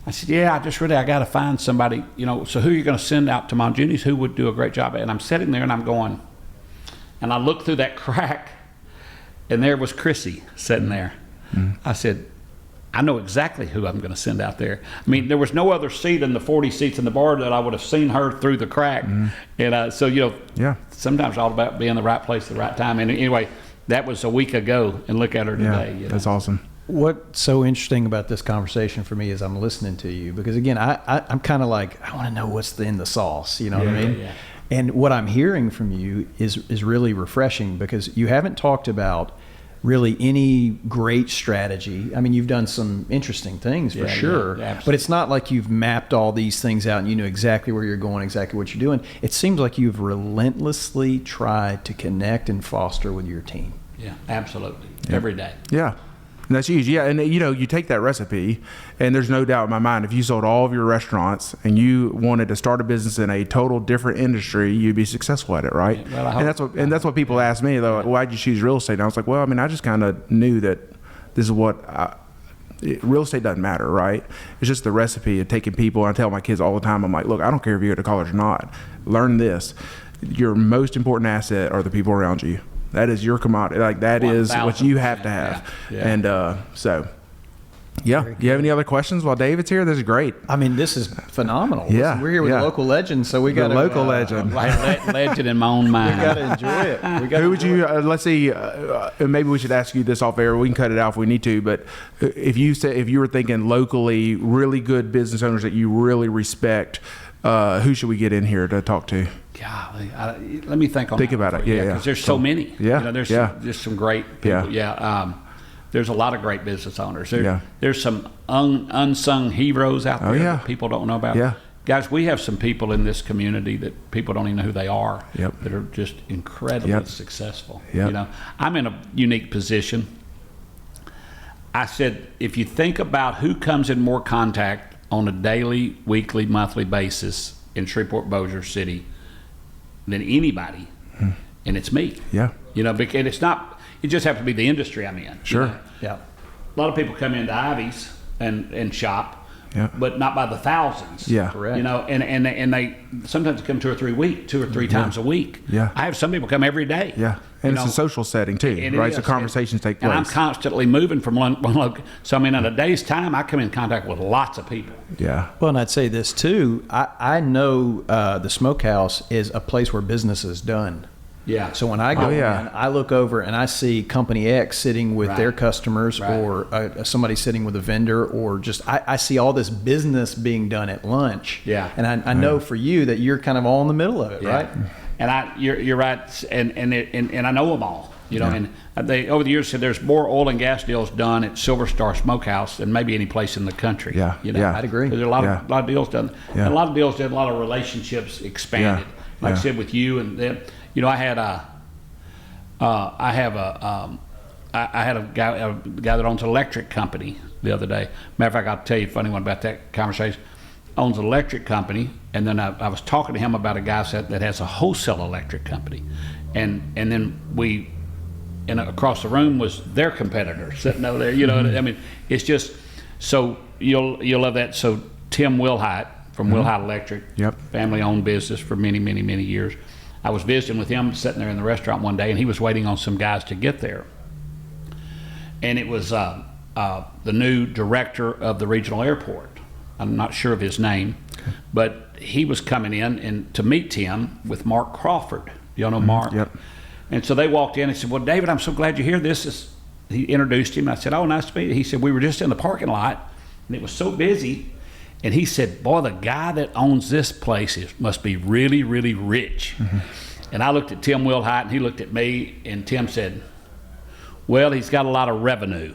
I said, I got to find somebody, so who are you going to send out to Monjuni's? Who would do a great job? And I'm sitting there and I'm going, and I looked through that crack, and there was Chrissy sitting there. I said, I know exactly who I'm going to send out there. I mean, there was no other seat in the 40 seats in the bar that I would have seen her through the crack. And so, sometimes it's all about being in the right place at the right time. And anyway, that was a week ago, and look at her today. That's awesome. What's so interesting about this conversation for me is I'm listening to you, because again, I'm kind of like, I want to know what's in the sauce, what I mean? Yeah. And what I'm hearing from you is really refreshing, because you haven't talked about really any great strategy. I mean, you've done some interesting things for sure, but it's not like you've mapped all these things out and you know exactly where you're going, exactly what you're doing. It seems like you've relentlessly tried to connect and foster with your team. Yeah, absolutely. Every day. Yeah. And that's huge. Yeah. And you take that recipe, and there's no doubt in my mind, if you sold all of your restaurants and you wanted to start a business in a total different industry, you'd be successful at it, right? Yeah, well, and that's what people ask me, though. Why'd you choose real estate? And I was like, well, I mean, I just kind of knew that this is what real estate doesn't matter, right? It's just the recipe of taking people. I tell my kids all the time, I'm like, look, I don't care if you go to college or not. Learn this. Your most important asset are the people around you. That is your commodity. Like, that is what you have to have. Yeah. And so, yeah. You have any other questions while David's here? This is great. I mean, this is phenomenal. Yeah. Listen, we're here with a local legend, so we got the local legend. Legend in my own mind. We got to enjoy it. Who would you? Let's see. Maybe we should ask you this off air. We can cut it out if we need to. But if you were thinking locally, really good business owners that you really respect, who should we get in here to talk to? Golly, let me think on Think that about it. Yeah, because there's so many. Yeah. There's just some great people. There's a lot of great business owners. There's some unsung heroes out there that people don't know about. Yeah. Guys, we have some people in this community that people don't even know who they are. Yep. That are just incredibly successful. Yep. I'm in a unique position. I said, if you think about who comes in more contact on a daily, weekly, monthly basis in Shreveport, Bossier City than anybody, and it's me. Yeah. Because it's not, It just happens to be the industry I'm in. Sure. You know? Yeah. A lot of people come into Ivy's and shop, Yeah. but not by the thousands. Yeah. Correct. You know, and they sometimes come 2 or 3 times a week. Yeah. I have some people come every day. Yeah. And You it's know, a social setting too, and it right? is. So conversations take And I'm place. constantly moving from one location. So I mean, in a day's time, I come in contact with lots of people. Yeah. Well, and I'd say this too. I know the smokehouse is a place where business is done. Yeah. So when I go in, I look over and I see Company X sitting with Right. their customers, Right. or somebody sitting with a vendor, or just I see all this business being done at lunch. Yeah. And I know for you that you're kind of all in the middle of it, right? And you're right, and I know them all. You know, and they over the years said there's more oil and gas deals done at Silverstar Smokehouse than maybe any place in the country. Yeah, You know? yeah. I'd agree. There's a lot of deals done, Yeah. and a lot of deals did, a lot of relationships expanded. Yeah, Like I yeah. said with you, and then you know I had a guy that owns an electric company the other day. Matter of fact, I'll tell you a funny one about that conversation. Owns an electric company, and then I was talking to him about a guy that has a wholesale electric company, and then and across the room was their competitor sitting over there. You know, I mean, it's just so you'll love that. So Tim Wilhite from Wilhite Electric, Yep. family-owned business for many years. I was visiting with him, sitting there in the restaurant one day, and he was waiting on some guys to get there. And it was the new director of the regional airport. I'm not sure of his name, but he was coming in and to meet Tim with Mark Crawford. Y'all know Mark? Yep. And so they walked in and said, "Well, David, I'm so glad you're here. He introduced him. I said, "Oh, nice to meet you." He said, "We were just in the parking lot, and it was so busy." And he said, "Boy, the guy that owns this place must be really, really rich." And I looked at Tim Wilhite, and he looked at me, and Tim said, "Well, he's got a lot of revenue."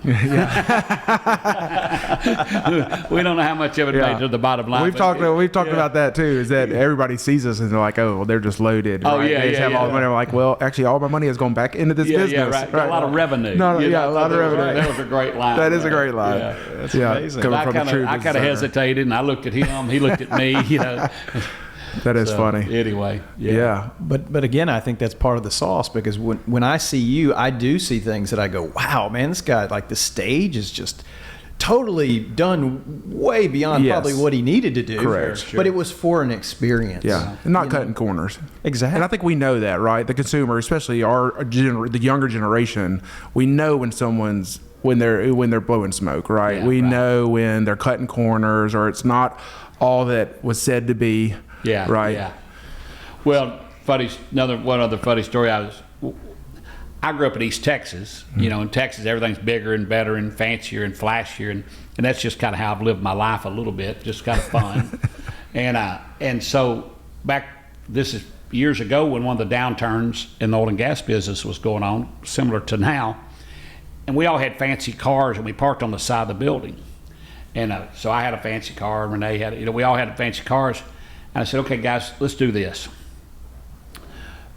We don't know how much of it made to the bottom line. We've talked about that too. Is that everybody sees us and they're like, "Oh, well, they're just loaded." Oh, right? yeah, They just have yeah, all the money. I'm like, well, actually, all my money has gone back into this business. Yeah, right. A lot of revenue. No, You know, a lot of revenue. That was a great line. That is a right? great line. Yeah. That's Yeah, amazing. coming I from a true kind of business owner. hesitated, and I looked at him. He looked at me. You know. That is So, funny. Anyway. Yeah. But again, I think that's part of the sauce, because when I see you, I do see things that I go, wow, man, this guy, like the stage is just totally done way beyond Yes. probably what he needed to do. Correct. Sure. But it was for an experience. Yeah, and not You cutting know? corners. Exactly. And I think we know that, right? The consumer, especially the younger generation, we know when they're blowing smoke, right? Yeah, we right. know when they're cutting corners, or it's not all that was said to be. Yeah. Right. Yeah. Well, one other funny story. I grew up in East Texas. You know, in Texas, everything's bigger and better and fancier and flashier, and that's just kind of how I've lived my life a little bit, just kind of fun. And so this is years ago when one of the downturns in the oil and gas business was going on, similar to now, and we all had fancy cars, and we parked on the side of the building. And so I had a fancy car, Renee had, we all had fancy cars. And I said, "Okay, guys, let's do this."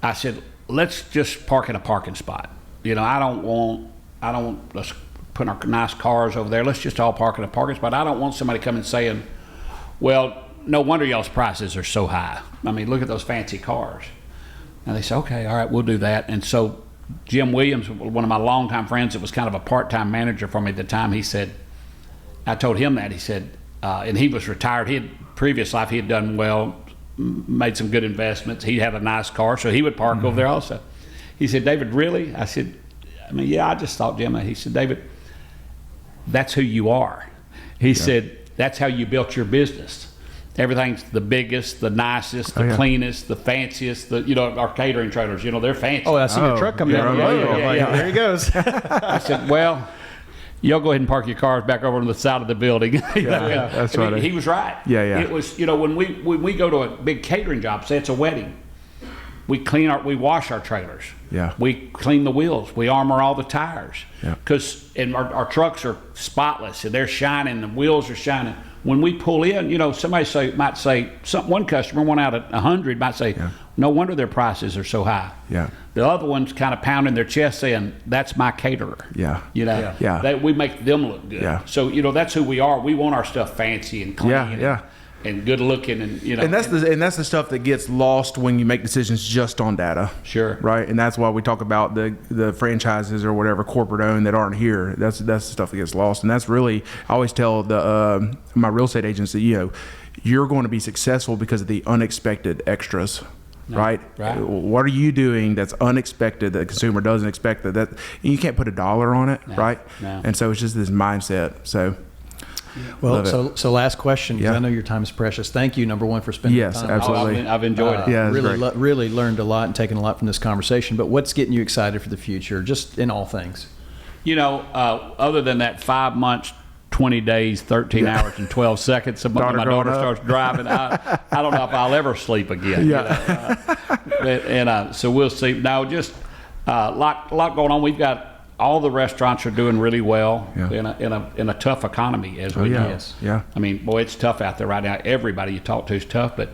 I said, "Let's just park in a parking spot. You know, I don't want let's put our nice cars over there. Let's just all park in a parking spot. I don't want somebody coming saying, 'Well, no wonder y'all's prices are so high. I mean, look at those fancy cars.'" And they said, "Okay, all right, we'll do that." And so Jim Williams, one of my longtime friends that was kind of a part-time manager for me at the time, I told him that. He said, and he was retired. Previous life, he had done well, made some good investments. He had a nice car, so he would park over there also. He said, "David, really?" I said, "Yeah, I just thought, Jim." He said, "David, that's who you are." He said, "That's how you built your business. Everything's the biggest, the nicest, the cleanest, the fanciest. Our catering trailers, they're fancy." Oh, I see your truck coming down the road. I'm like, yeah. There he goes. I said, "Well, y'all go ahead and park your cars back over on the side of the building." That's right. He was right. Yeah, yeah. It was, when we go to a big catering job, say it's a wedding, we wash our trailers. Yeah. We clean the wheels. We armor all the tires. Yeah. And our trucks are spotless, and they're shining. The wheels are shining. When we pull in, somebody might say, one customer, one out of 100 might say, "No wonder their prices are so high." Yeah. The other one's kind of pounding their chest saying, "That's my caterer." Yeah. We make them look good. Yeah. So, that's who we are. We want our stuff fancy and clean. Yeah. and good looking, and And that's the stuff that gets lost when you make decisions just on data. Sure. Right. And that's why we talk about the franchises or whatever corporate owned that aren't here. That's the stuff that gets lost. And that's really, I always tell my real estate agents that, you're going to be successful because of the unexpected extras. Right? What are you doing that's unexpected that the consumer doesn't expect that you can't put a dollar on it, right? No. And so it's just this mindset. So Well, so last question, because I know your time is precious. Thank you, number one, for spending time. Yes, absolutely. I've enjoyed it. Yeah, really learned a lot and taken a lot from this conversation. But what's getting you excited for the future, just in all things? Other than that 5 months, 20 days, 13 hours, and 12 seconds, when my daughter starts driving, I don't know if I'll ever sleep again. Yeah. So we'll see. Now, just a lot going on. We've got all the restaurants are doing really well in a tough economy, as we know. Yeah. I mean, boy, it's tough out there right now. Everybody you talk to is tough, but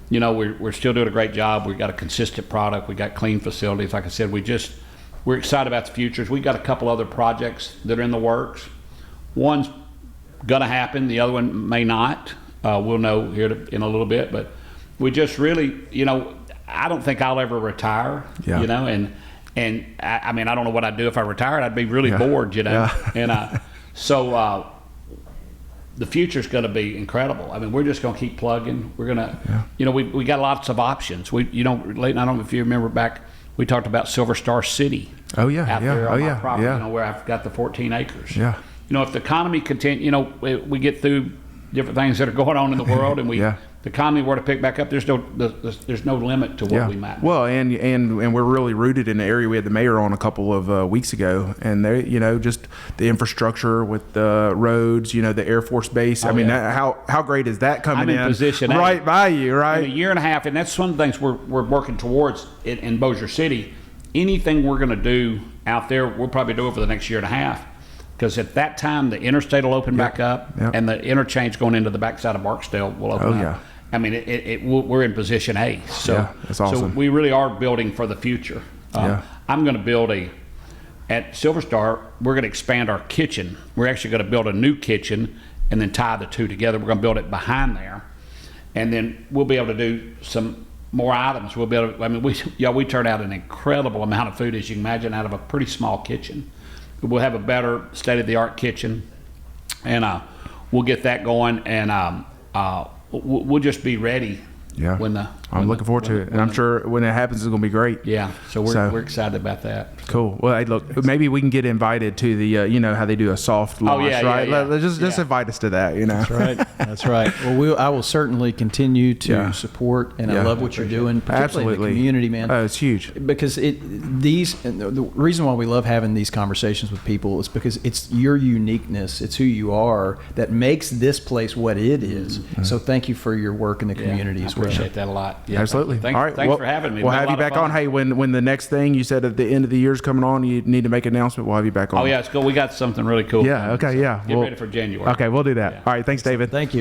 we're still doing a great job. We've got a consistent product. We got clean facilities. Like I said, we're excited about the futures. We've got a couple other projects that are in the works. One's gonna happen. The other one may not. We'll know here in a little bit, but we just really, I don't think I'll ever retire. And I mean, I don't know what I'd do if I retired. I'd be really bored, And so the future's going to be incredible. I mean, we're just going to keep plugging. We're going to, we got lots of options. Leighton, I don't know if you remember back, we talked about Silverstar City. Oh yeah, out there on my property, yeah. where I've got the 14 acres. Yeah. If the economy continue, we get through different things that are going on in the world, and the economy were to pick back up, there's no limit to what we might do. Well, and we're really rooted in the area. We had the mayor on a couple of weeks ago, and they, just the infrastructure with the roads, the Air Force Base. I mean, how great is that coming in? Position right by you, right? In a year and a half, and that's one of the things we're working towards in Bossier City. Anything we're going to do out there, we'll probably do it for the next year and a half. Because at that time, the interstate will open back up, and the interchange going into the backside of Barksdale will open up. I mean, we're in position A. So, that's awesome. So we really are building for the future. I'm going to build at Silverstar, we're going to expand our kitchen. We're actually going to build a new kitchen and then tie the two together. We're going to build it behind there. And then we'll be able to do some more items. We'll be able to, I mean, we turn out an incredible amount of food, as you can imagine, out of a pretty small kitchen. We'll have a better state-of-the-art kitchen, and we'll get that going, and we'll just be ready. I'm looking forward to it, and I'm sure when it happens, it's going to be great. Yeah, so we're excited about that. Cool. Well, hey, look, maybe we can get invited to the, how they do a soft launch, right? Just invite us to that, That's right. Well, I will certainly continue to support, and I love what you're doing, particularly in the community, man. Oh, it's huge. Because the reason why we love having these conversations with people is because it's your uniqueness, it's who you are that makes this place what it is. Mm-hmm. So thank you for your work in the community as well. I appreciate that a lot. Yeah, absolutely. All right. Thanks for having me. We'll have you back on. Hey, when the next thing you said at the end of the year is coming on, you need to make an announcement. We'll have you back on. Oh yeah, it's cool. We got something really cool. Yeah. Okay. Yeah. Get ready for January. Okay, we'll do that. All right. Thanks, David. Thank you.